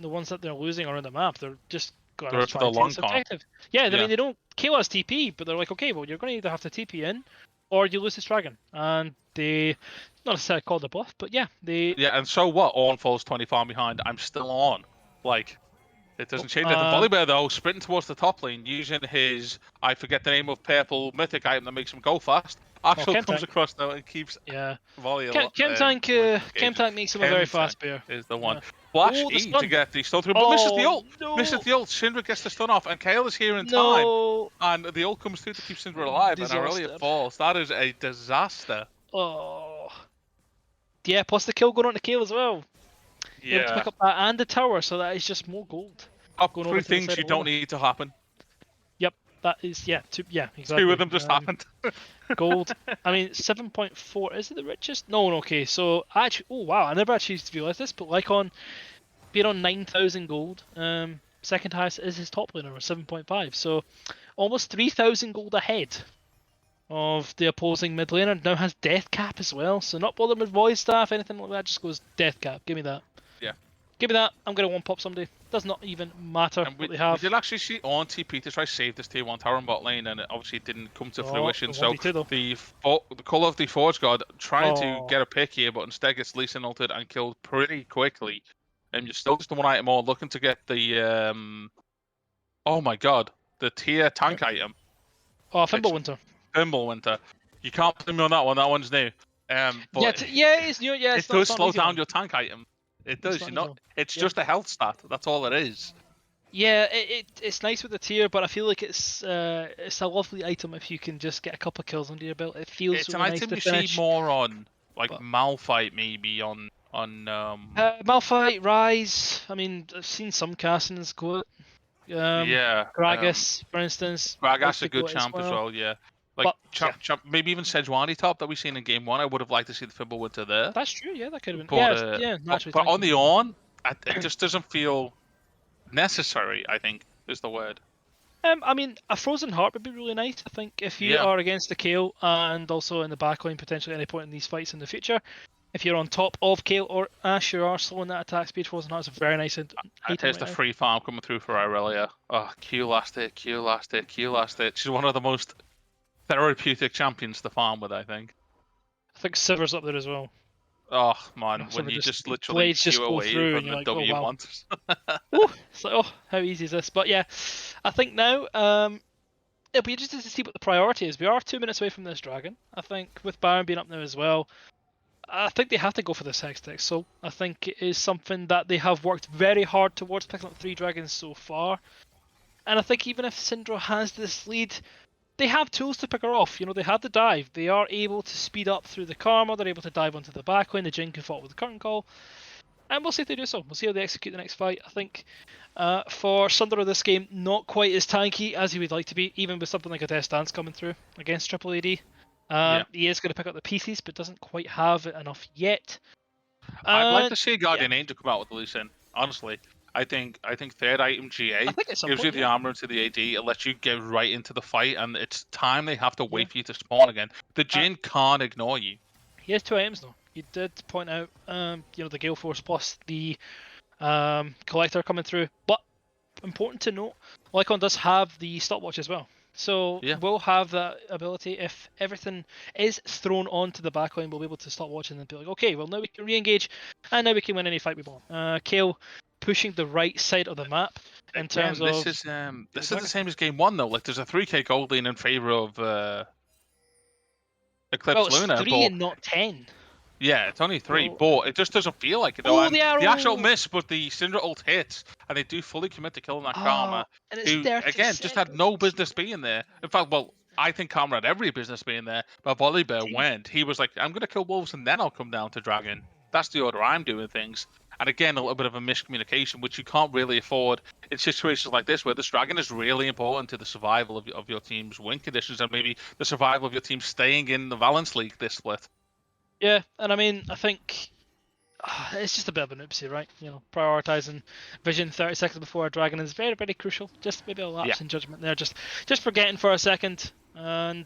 the ones that they're losing around the map. They're just going to try and take this objective. Yeah, I mean, they don't kill us TP, but they're like, okay, well, you're going to either have to TP in, or you lose this Dragon. And they, not necessarily called the bluff, but yeah, they... Yeah, and so what? Ornn falls 20 farm behind. I'm still on. Like, it doesn't change that. The Volibear, though, sprinting towards the top lane, using his, I forget the name of purple mythic item that makes him go fast. Actually comes across though and keeps volley a lot. Chem Tank makes him a very fast bear. Is the one. Flash E to get the stun through, but misses the ult. No. Misses the ult. Syndra gets the stun off, and Kale is here in time. And the ult comes through to keep Syndra alive, and Aurelia falls. That is a disaster. Oh. Yeah, plus the kill going on to Kale as well. Yeah. Able to pick up that and the tower, so that is just more gold. Top 3 things you don't need to happen. Yep. That is, yeah, exactly. Two of them just happened. Gold. I mean, 7.4. Is it the richest? No, okay. So actually, oh wow, I never actually realized this, but Lycon being on 9,000 gold. Second highest is his top laner with 7.5. So almost 3,000 gold ahead of the opposing mid laner. Now has death cap as well. So not bothered with void staff, anything like that. Just goes death cap. Give me that. Yeah. Give me that. I'm gonna one pop someday. Does not even matter And what they have. we did actually see on TP to try save this tier 1 tower in bot lane, and it obviously didn't come to fruition. So the Call of the Forge God trying to get a pick here, but instead gets Lee Sin ulted and killed pretty quickly. And you're still just the one item more, looking to get the oh my god, the tier tank item. Oh, Fimbulwinter. Fimbulwinter. You can't put me on that one. That one's new. But it's new. Yeah, it does slow down your tank item. It does. It's just a health stat. That's all it is. Yeah, it's nice with the tier, but I feel like it's a lovely item if you can just get a couple of kills under your belt. It feels it's really an nice item to you finish. see more on Malphite, maybe on Malphite, Rise. I mean, I've seen some castings go it. Gragas, for instance. Gragas a good champ as well. Yeah. Like champ, maybe even Sejuani top that we've seen in game 1. I would have liked to see the Fimbulwinter there. That's true. Yeah, that could have been. But, but on the on, it just doesn't feel necessary. I think is the word. I mean, a Frozen Heart would be really nice. I think if you are against the Kayle and also in the backline potentially at any point in these fights in the future, if you're on top of Kayle or Ashe, you are slowing that attack speed. Frozen Heart is a very nice item. Here's the free farm coming through for Irelia. Oh, Q last hit. She's one of the most therapeutic champions to farm with, I think. I think Sivir's up there as well. Oh man, when you just literally blades just go through and you're like, W1. Oh, wow. It's like, oh, how easy is this? But yeah, I think now it'll be interesting to see what the priority is. We are 2 minutes away from this dragon. I think with Baron being up there as well, I think they have to go for this Hextech. So I think it is something that they have worked very hard towards, picking up 3 dragons so far. And I think even if Syndra has this lead, they have tools to pick her off. You know, they have the dive. They are able to speed up through the Karma. They're able to dive onto the backlane. The Jhin can follow with the Curtain Call. And we'll see if they do so. We'll see how they execute the next fight. I think for Syndra this game, not quite as tanky as he would like to be, even with something like a Death Dance coming through against Triple AD. He is going to pick up the pieces, but doesn't quite have it enough yet. I'd like to see Guardian Angel come out with the Lee Sin, honestly. I think third item GA gives you the armor into the AD. It lets you get right into the fight, and it's time they have to wait for you to spawn again. The Jhin can't ignore you. He has 2 items though. You did point out, the Gale Force plus the Collector coming through. But important to note, Lycon does have the stopwatch as well. So we'll have that ability. If everything is thrown onto the backline, we'll be able to stop watching and be like, okay, well now we can re-engage, and now we can win any fight we want. Kayle pushing the right side of the map in terms of... This is the same as game 1 though. Like there's a 3k gold lane in favor of Eclipse Lunar. 3 and not 10. Yeah, it's only 3, but it just doesn't feel like it though. The actual miss, but the Syndra ult hits, and they do fully commit to killing that Karma, who again just had no business being there. In fact, well, I think Karma had every business being there, but Volibear went. He was like, I'm gonna kill wolves and then I'll come down to dragon. That's the order I'm doing things. And again, a little bit of a miscommunication, which you can't really afford in situations like this, where this dragon is really important to the survival of your team's win conditions, and maybe the survival of your team staying in the Valence League this split. Yeah, and I mean, I think it's just a bit of an oopsie, right? You know, prioritizing vision 30 seconds before a dragon is very, very crucial. Just maybe a lapse in judgment there, just forgetting for a second, and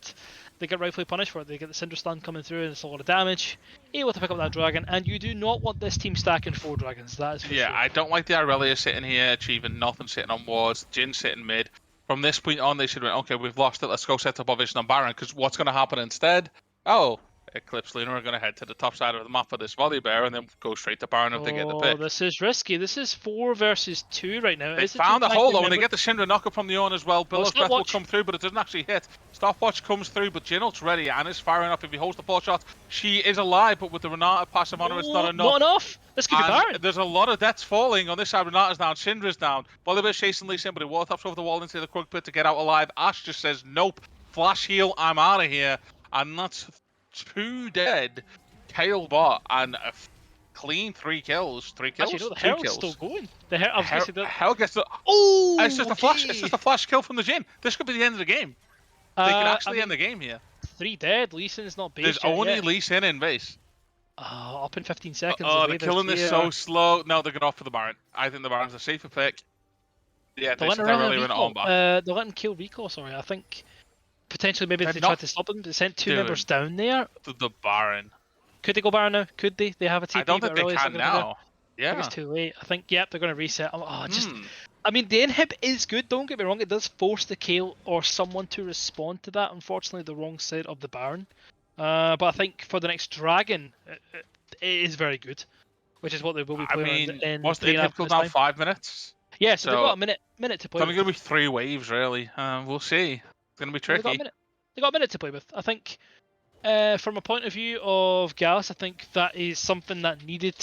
they get rightfully punished for it. They get the Syndra stun coming through, and it's a lot of damage. Able to pick up that dragon, and you do not want this team stacking 4 dragons. That is for sure. I don't like the Irelia sitting here achieving nothing, sitting on wards. Jhin sitting mid. From this point on, they should have went, okay, we've lost it. Let's go set up our vision on Baron, because what's going to happen instead? Oh, Eclipse Lunar are going to head to the top side of the map for this Volibear and then go straight to Baron if they get the pick. This is risky. This is 4 versus 2 right now. They found a hole though, and they get the Syndra knocker from the on as well. Billow's Breath will come through, but it doesn't actually hit. Stopwatch comes through, but Jinult's ready and is firing up. If he holds the 4 shots, she is alive, but with the Renata passive on her, it's not enough. Not enough? This could be Baron. There's a lot of deaths falling on this side. Renata's down, Syndra's down. Volibear's chasing Lee Sin, but he wall taps over the wall into the Krug pit to get out alive. Ashe just says, nope, flash heal, I'm out of here. And that's 2 dead. Kayle bot and clean 3 kills. 3 kills? Actually, no, the 2 Herald's kills. still going. I was going to say that. Herald gets the... Oh, It's just a flash. It's just a flash kill from the Jhin. This could be the end of the game. They could actually end the game here. 3 dead. Lee Sin's not based There's yet. only Lee Sin in base. Up in 15 seconds. Oh, they're killing this so slow. No, they're going off for the Baron. I think the Baron's a safer pick. Yeah, they're letting really went on back. They're letting kill recall, sorry. I think potentially maybe they tried to stop them. They sent 2 members down there. The Baron. Could they go Baron now? Could they? They have a TP. I don't think they can now. Yeah. I think it's too late. I think, yep, they're going to reset. I mean, the inhib is good, don't get me wrong. It does force the Kayle or someone to respond to that. Unfortunately, the wrong side of the Baron. But I think for the next Dragon, it is very good. Which is what they will be playing in what's the inhib cooldown? 5 minutes? Yeah, so they've got a minute to play with. It's going to be 3 waves, really. We'll see. It's going to be tricky. They got a minute to play with. I think, from a point of view of Gallus, I think that is something that needed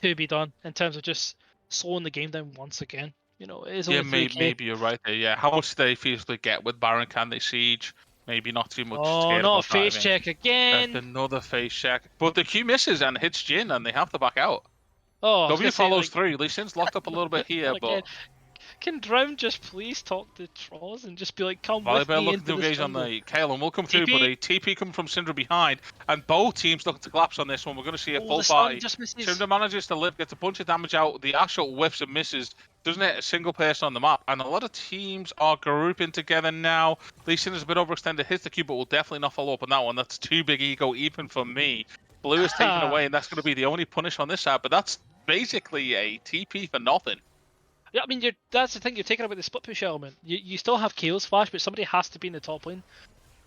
to be done in terms of just slowing the game down once again. You know, it is only maybe you're right there. Yeah, how much do they physically get with Baron? Can they siege? Maybe not too much. Oh, not a face check again. That's another face check. But the Q misses and hits Jhin, and they have to back out. Oh, W follows through. Lee Sin's locked up a little bit here, but can Drown just please talk to Trolls and just be like, come with me into looking the to engage on the Kayle, and we'll come through, but a TP coming from Syndra behind, and both teams looking to collapse on this one. We're going to see a full party. Syndra manages to live, gets a bunch of damage out. The Ashot whiffs and misses, doesn't hit a single person on the map, and a lot of teams are grouping together now. Lee Sin is a bit overextended, hits the Q, but will definitely not follow up on that one. That's too big ego even for me. Blue is taken away, and that's going to be the only punish on this side, but that's basically a TP for nothing. Yeah, I mean, that's the thing, you're taking away the split push element. You still have Kayle's flash, but somebody has to be in the top lane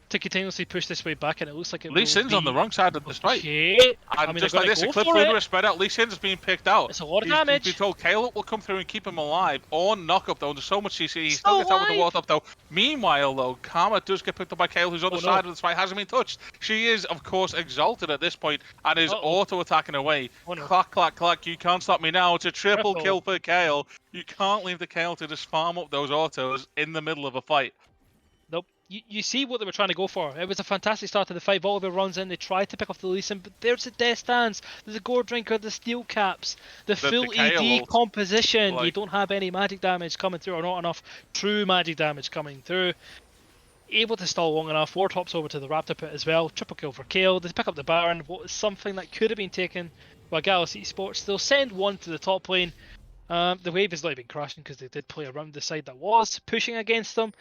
to continuously push this way back, and it looks like it Lee Sin's on the wrong side of the strike. Okay. And just like this, Eclipse Lunar is spread out. Lee Sin's being picked out. It's a lot of damage. He's been told Kayle will come through and keep him alive. Or knock up though. There's so much CC. He still gets out with the ward up though. Meanwhile though, Karma does get picked up by Kayle, who's on the side of the spike. Hasn't been touched. She is of course exalted at this point and is auto attacking away. Clack, clack, clack. You can't stop me now. It's a triple kill for Kayle. You can't leave the Kayle to just farm up those autos in the middle of a fight. Nope. You see what they were trying to go for. It was a fantastic start to the fight. Volibear runs in, they tried to pick off the Lee Sin, but there's the Death Stance, there's a Gore Drinker, the Steel Caps, the full AD composition. You don't have any magic damage coming through, or not enough true magic damage coming through. Able to stall long enough. Ward hops over to the Raptor Pit as well. Triple kill for Kayle. They pick up the Baron. What is something that could have been taken by Gallus Esports. They'll send one to the top lane. The wave has not been crashing because they did play around the side that was pushing against them.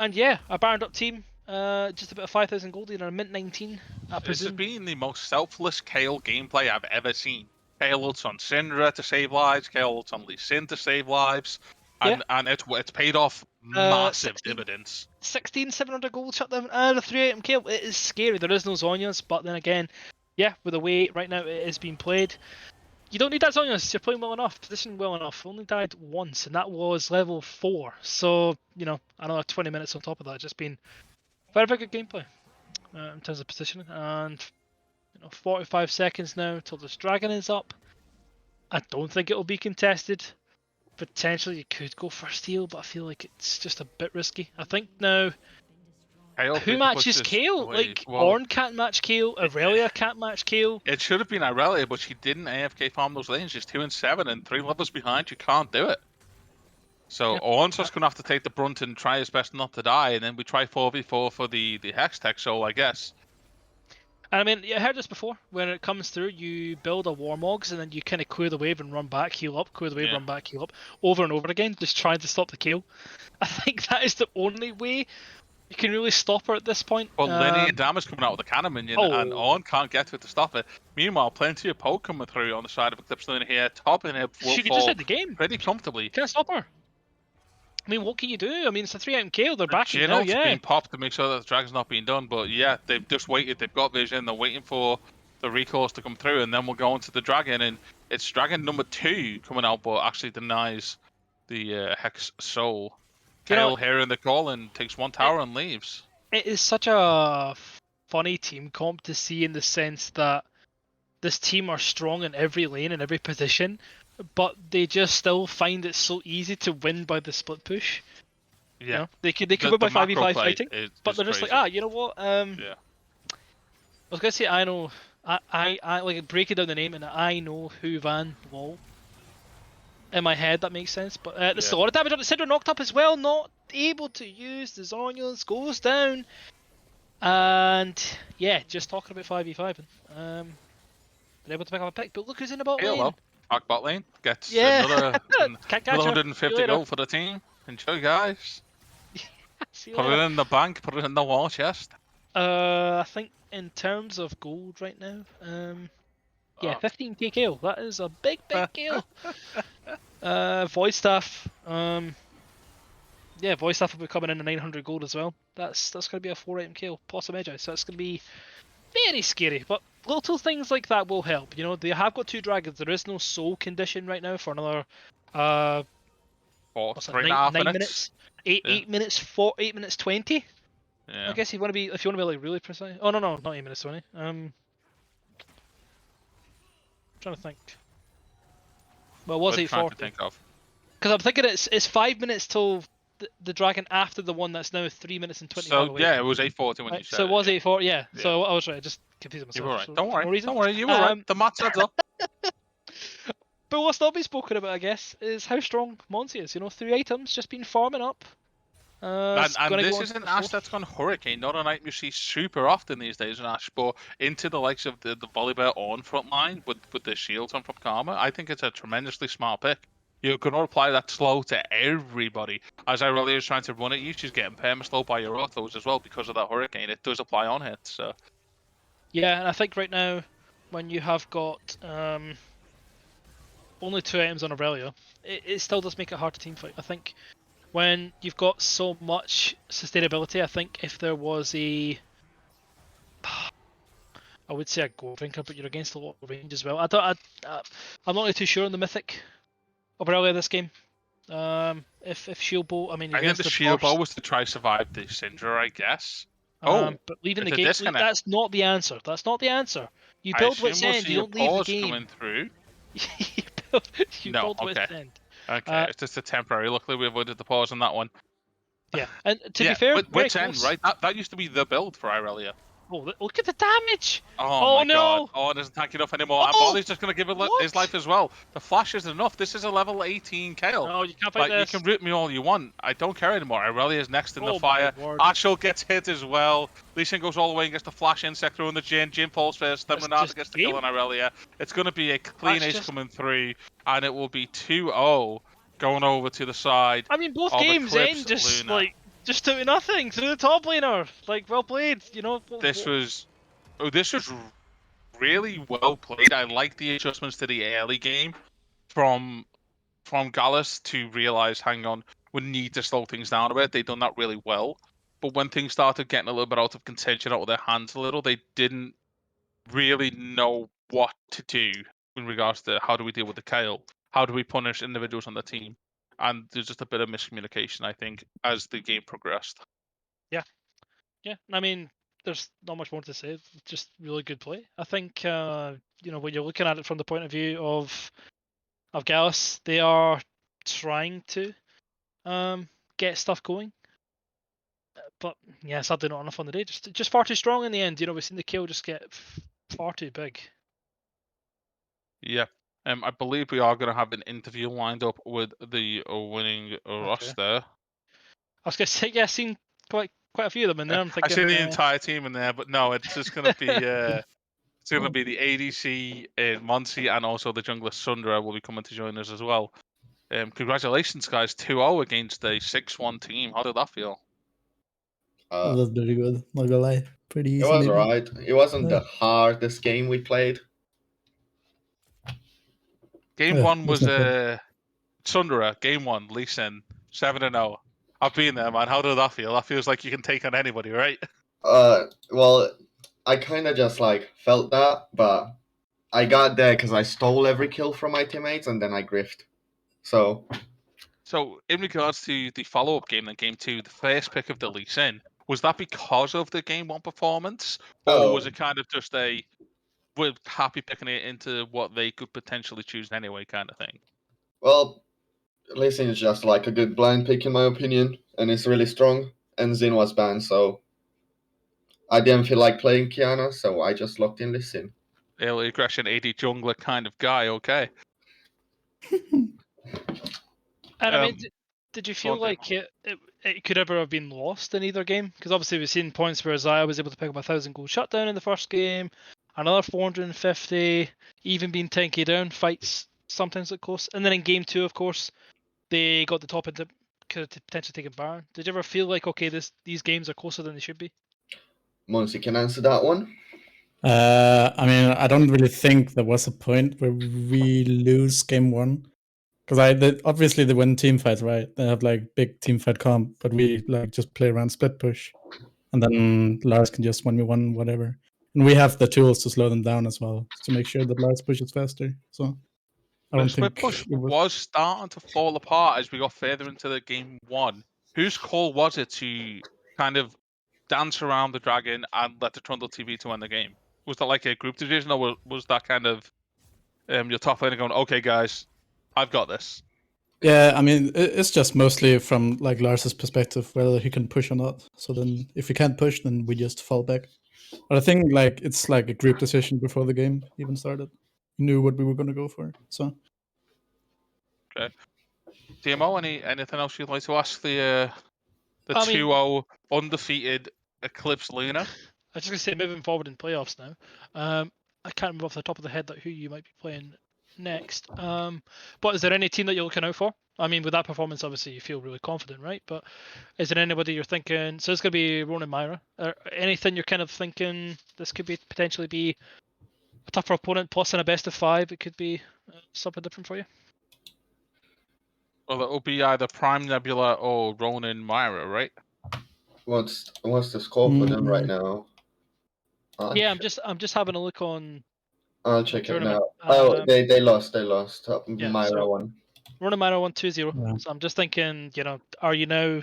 And yeah, a Baroned up team, just about a 5,000 gold in a mint 19. This has been the most selfless Kayle gameplay I've ever seen. Kayle ults on Syndra to save lives, Kayle ults on Lee Sin to save lives, and it's paid off massive dividends. 700 gold shut down and a 3-item kill. It is scary. There is no Zhonya's, but then again, yeah, with the way right now it is being played, you don't need that Zhonya's. You're playing well enough, positioned well enough. Only died once, and that was level 4. So, you know, another 20 minutes on top of that. Just been very, very good gameplay in terms of positioning. And, 45 seconds now till this dragon is up. I don't think it'll be contested. Potentially you could go for steal, but I feel like it's just a bit risky. I think now, who matches Kayle? Like, Ornn can't match Kayle, Irelia can't match Kayle. It should have been Irelia, but she didn't AFK farm those lanes. She's 2 and 7 and 3 levels behind. You can't do it. So Ornn's just going to have to take the brunt and try his best not to die, and then we try 4v4 for the Hex Tech soul, I guess. And I mean, I heard this before. When it comes through, you build a Warmogs, and then you kind of clear the wave and run back, heal up, clear the wave, run back, heal up, over and over again, just trying to stop the Kayle. I think that is the only way you can really stop her at this point. Well, linear damage coming out of the cannon minion, and Ornn can't get to it to stop it. Meanwhile, plenty of poke coming through on the side of Eclipse Lunar here. Top in it will she can just end the game pretty comfortably. Can't stop her. I mean, what can you do? I mean, it's a 3-item Kayle. They're backing now, being popped to make sure that the dragon's not being done, but yeah, they've just waited. They've got vision. They're waiting for the recourse to come through, and then we'll go into the dragon, and it's dragon number 2 coming out, but actually denies the Hex Soul. Kayle hearing the call and takes 1 tower and leaves. It is such a funny team comp to see, in the sense that this team are strong in every lane and every position, but they just still find it so easy to win by the split push. Yeah, you know? they could win by 5v5 fighting, but they're just crazy. Like, you know what? I was gonna say I know I like breaking down the name and I know who Van Wall. In my head, that makes sense. But there's a lot of damage on the Cinder knocked up as well. Not able to use the Zonios. Goes down. And yeah, just talking about 5v5. They're able to pick up a pick, but look who's in the bot lane. Back bot lane. Gets Yeah. another Can't catch 150 gold for the team. Enjoy, guys. Put it in the bank, put it in the war chest. I think in terms of gold right now, yeah, 15k kill. That is a big kill. Void Staff, yeah, Void Staff will be coming in at 900 gold as well. That's going to be a 4-item kill, Possum Edge, so that's going to be very scary. But little things like that will help. You know, they have got 2 dragons. There is no soul condition right now for another 9 minutes. 8 minutes 20. Yeah. I guess if you want to be like really precise. Oh no, not 8 minutes 20. I'm trying to think. Well, it was 8:40. Because I'm thinking it's 5 minutes till the dragon after the one that's now 3 minutes and 20. So yeah, it was 8:40 when you said. So it was 8:40. Yeah. So I was right. I just confused myself. You were right. For Don't worry. No reason. Don't worry. You were right. The maths adds up. But what's not been spoken about, I guess, is how strong Monty is. You know, 3 items, just been farming up. And this is an Ashe that's gone Hurricane, not an item you see super often these days in Ashe, but into the likes of the Volibear on front line with the shields on from Karma. I think it's a tremendously smart pick. You're going to apply that slow to everybody. As Irelia is trying to run at you, she's getting perma-slow by your autos as well because of that Hurricane. It does apply on hits. So. Yeah, and I think right now, when you have got only 2 items on Aurelia, it still does make it hard to teamfight. I think when you've got so much sustainability, I think if there was I would say a gold drinker, but you're against a lot of range as well. I'm not really too sure on the mythic of Aurelia this game. If shield bow, I mean, I think the shield bow was to try survive the Syndra, I guess. But leaving the game, that's not the answer. That's not the answer. You build Wit's End, you don't leave the game. Coming through. you build Wit's End. Okay, it's just a temporary. Luckily, we avoided the pause on that one. Yeah, and to be fair, Wit's End, right? That used to be the build for Irelia. Oh, look at the damage! Oh my god. Oh, it doesn't tank enough anymore. And Bolly's just going to give it his life as well. The flash isn't enough. This is a level 18 KO. No, you can't fight this. You can root me all you want. I don't care anymore. Irelia is next in the fire. Ashel gets hit as well. Lee Sin goes all the way and gets the flash insect through in the Jin. Jin falls first. Then Renata gets the kill on Irelia. It's going to be a clean ace coming through. And it will be 2-0 going over to the side. I mean, both games end just Lunar. Just doing nothing through the top laner. Like, well played, you know. This was really well played. I like the adjustments to the early game from Gallus to realize, hang on, we need to slow things down a bit. They've done that really well. But when things started getting a little bit out of contention, out of their hands a little, they didn't really know what to do in regards to how do we deal with the Kale? How do we punish individuals on the team? And there's just a bit of miscommunication, I think, as the game progressed. Yeah. I mean, there's not much more to say. Just really good play. I think you know, when you're looking at it from the point of view of Gallus, they are trying to get stuff going. But yeah, sadly not enough on the day. Just far too strong in the end. You know, we've seen the kill just get far too big. Yeah. I believe we are going to have an interview lined up with the winning roster. I was going to say, yeah, I've seen quite a few of them in there. I'm thinking, I've seen the entire team in there, but no, it's just going to be it's going to be the ADC in Monty and also the jungler Sundra will be coming to join us as well. Congratulations, guys! 2-0 against a 6-1 team. How did that feel? That was very good. Not gonna lie, pretty easy. It was alright. It wasn't the hardest game we played. Game 1 was Sundra. Game 1, Lee Sin, 7-0. I've been there, man. How did that feel? That feels like you can take on anybody, right? Well, I kind of just felt that, but I got there because I stole every kill from my teammates and then I griffed. So in regards to the follow-up game, Game 2, the first pick of the Lee Sin, was that because of the Game 1 performance, or was it kind of just we're happy picking it into what they could potentially choose anyway kind of thing? Well, Lee Sin is just a good blind pick in my opinion, and it's really strong. And Xin was banned, so I didn't feel like playing Kiana, so I just locked in Lee Sin. early aggression AD jungler kind of guy. Okay. And I mean, did you go on, feel like it could ever have been lost in either game? Because obviously we've seen points where Zaya was able to pick up 1,000 goal shutdown in the first game, another 450, even being 10k down, fights sometimes look close. And then in game 2, of course, they got the top end, could have potentially taken Baron. Did you ever feel like, okay, these games are closer than they should be? Monsi can answer that one. I mean, I don't really think there was a point where we lose game 1. Because obviously they win team fights, right? They have like big team fight comp, but we like just play around split push. And then Lars can just 1v1 whatever. And we have the tools to slow them down as well, to make sure that Lars pushes faster. So I The don't split think push it was starting to fall apart as we got further into the game 1. Whose call was it to kind of dance around the dragon and let the Trundle TV to win the game? Was that like a group decision, or was that kind of your top laner going, okay, guys, I've got this? Yeah, I mean, it's just mostly from like Lars's perspective, whether he can push or not. So then if he can't push, then we just fall back. But I think like it's like a group decision before the game even started. We knew what we were going to go for. So Okay. DMO, anything else you'd like to ask the I mean- 2-0 undefeated Eclipse Lunar? I was just going to say, moving forward in playoffs now, I can't remember off the top of the head who you might be playing next. But is there any team that you're looking out for? I mean, with that performance, obviously you feel really confident, right? But is there anybody you're thinking? So it's going to be Ronan Myra. Anything you're kind of thinking this could be potentially be a tougher opponent, plus in a best of 5, it could be something different for you? Well, it'll be either Prime Nebula or Ronin Myra, right? What's the score for them right now? Yeah, I'm just having a look on. I'll check it tournament. now. Oh, they lost. Yeah, Myra so won. Ronan Myra won 2-0. Yeah. So I'm just thinking, are you now?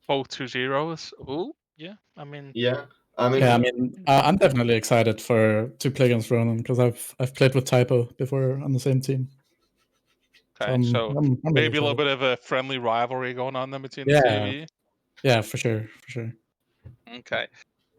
Both 2-0s. Ooh. Yeah, I mean. Yeah, I mean. Yeah, I mean, I'm definitely excited to play against Ronan because I've played with Typo before on the same team. Okay, so I'm maybe really a little excited. bit of a friendly rivalry going on there between the Yeah. two of you. Yeah, for sure. Okay.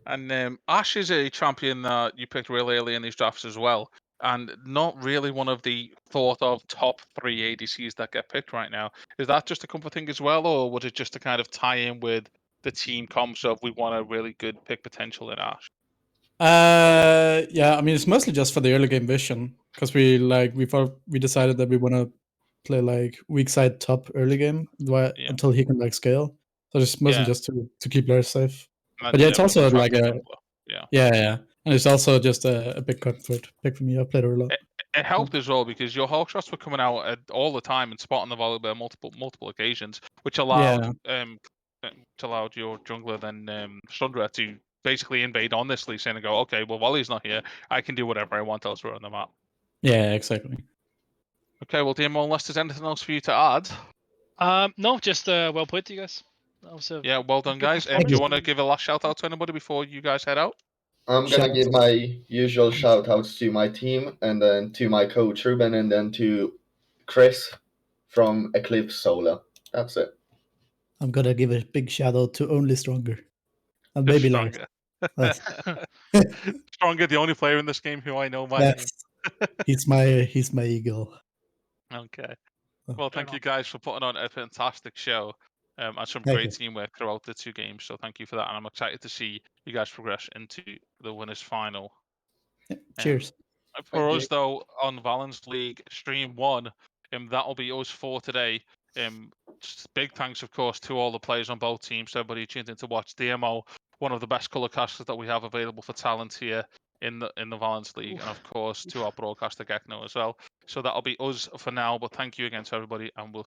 And Ash is a champion that you picked really early in these drafts as well, and not really one of the thought of top 3 ADCs that get picked right now. Is that just a comfort thing as well, or was it just to kind of tie in with the team comps of we want a really good pick potential in Ash? Yeah, I mean, it's mostly just for the early game vision because we decided that we want to play like weak side top early game until he can like scale. So it's mostly just to keep Lars safe. But yeah, it's also like yeah, and it's also just a big comfort pick for me. I've played her a lot. It helped as well because your Hulk shots were coming out all the time and spotting the Volibear multiple occasions, which allowed your jungler then Sundra to basically invade on this Lee Sin and go, okay, well Wally's not here, I can do whatever I want elsewhere on the map. Yeah, exactly. Okay, well, DMO, unless there's anything else for you to add. No, just well played to you guys. Yeah, well done, guys. Do you want to give a last shout out to anybody before you guys head out? I'm gonna give my usual shout outs to my team, and then to my coach Ruben, and then to Chris from Eclipse Solar. That's it. I'm gonna give a big shout out to Only Stronger. And maybe Stronger. Stronger, the only player in this game who I know by name. He's my eagle. Okay. Well, thank you guys for putting on a fantastic show and some great teamwork throughout the 2 games. So thank you for that. And I'm excited to see you guys progress into the winners final. Cheers. For us, though, on Valence League Stream 1, that'll be us for today. Big thanks, of course, to all the players on both teams. Everybody tuned in to watch DMO, one of the best colour casters that we have available for talent here in the Valence League, and of course to our broadcaster Gekno as well. So that'll be us for now. But thank you again to everybody, and we'll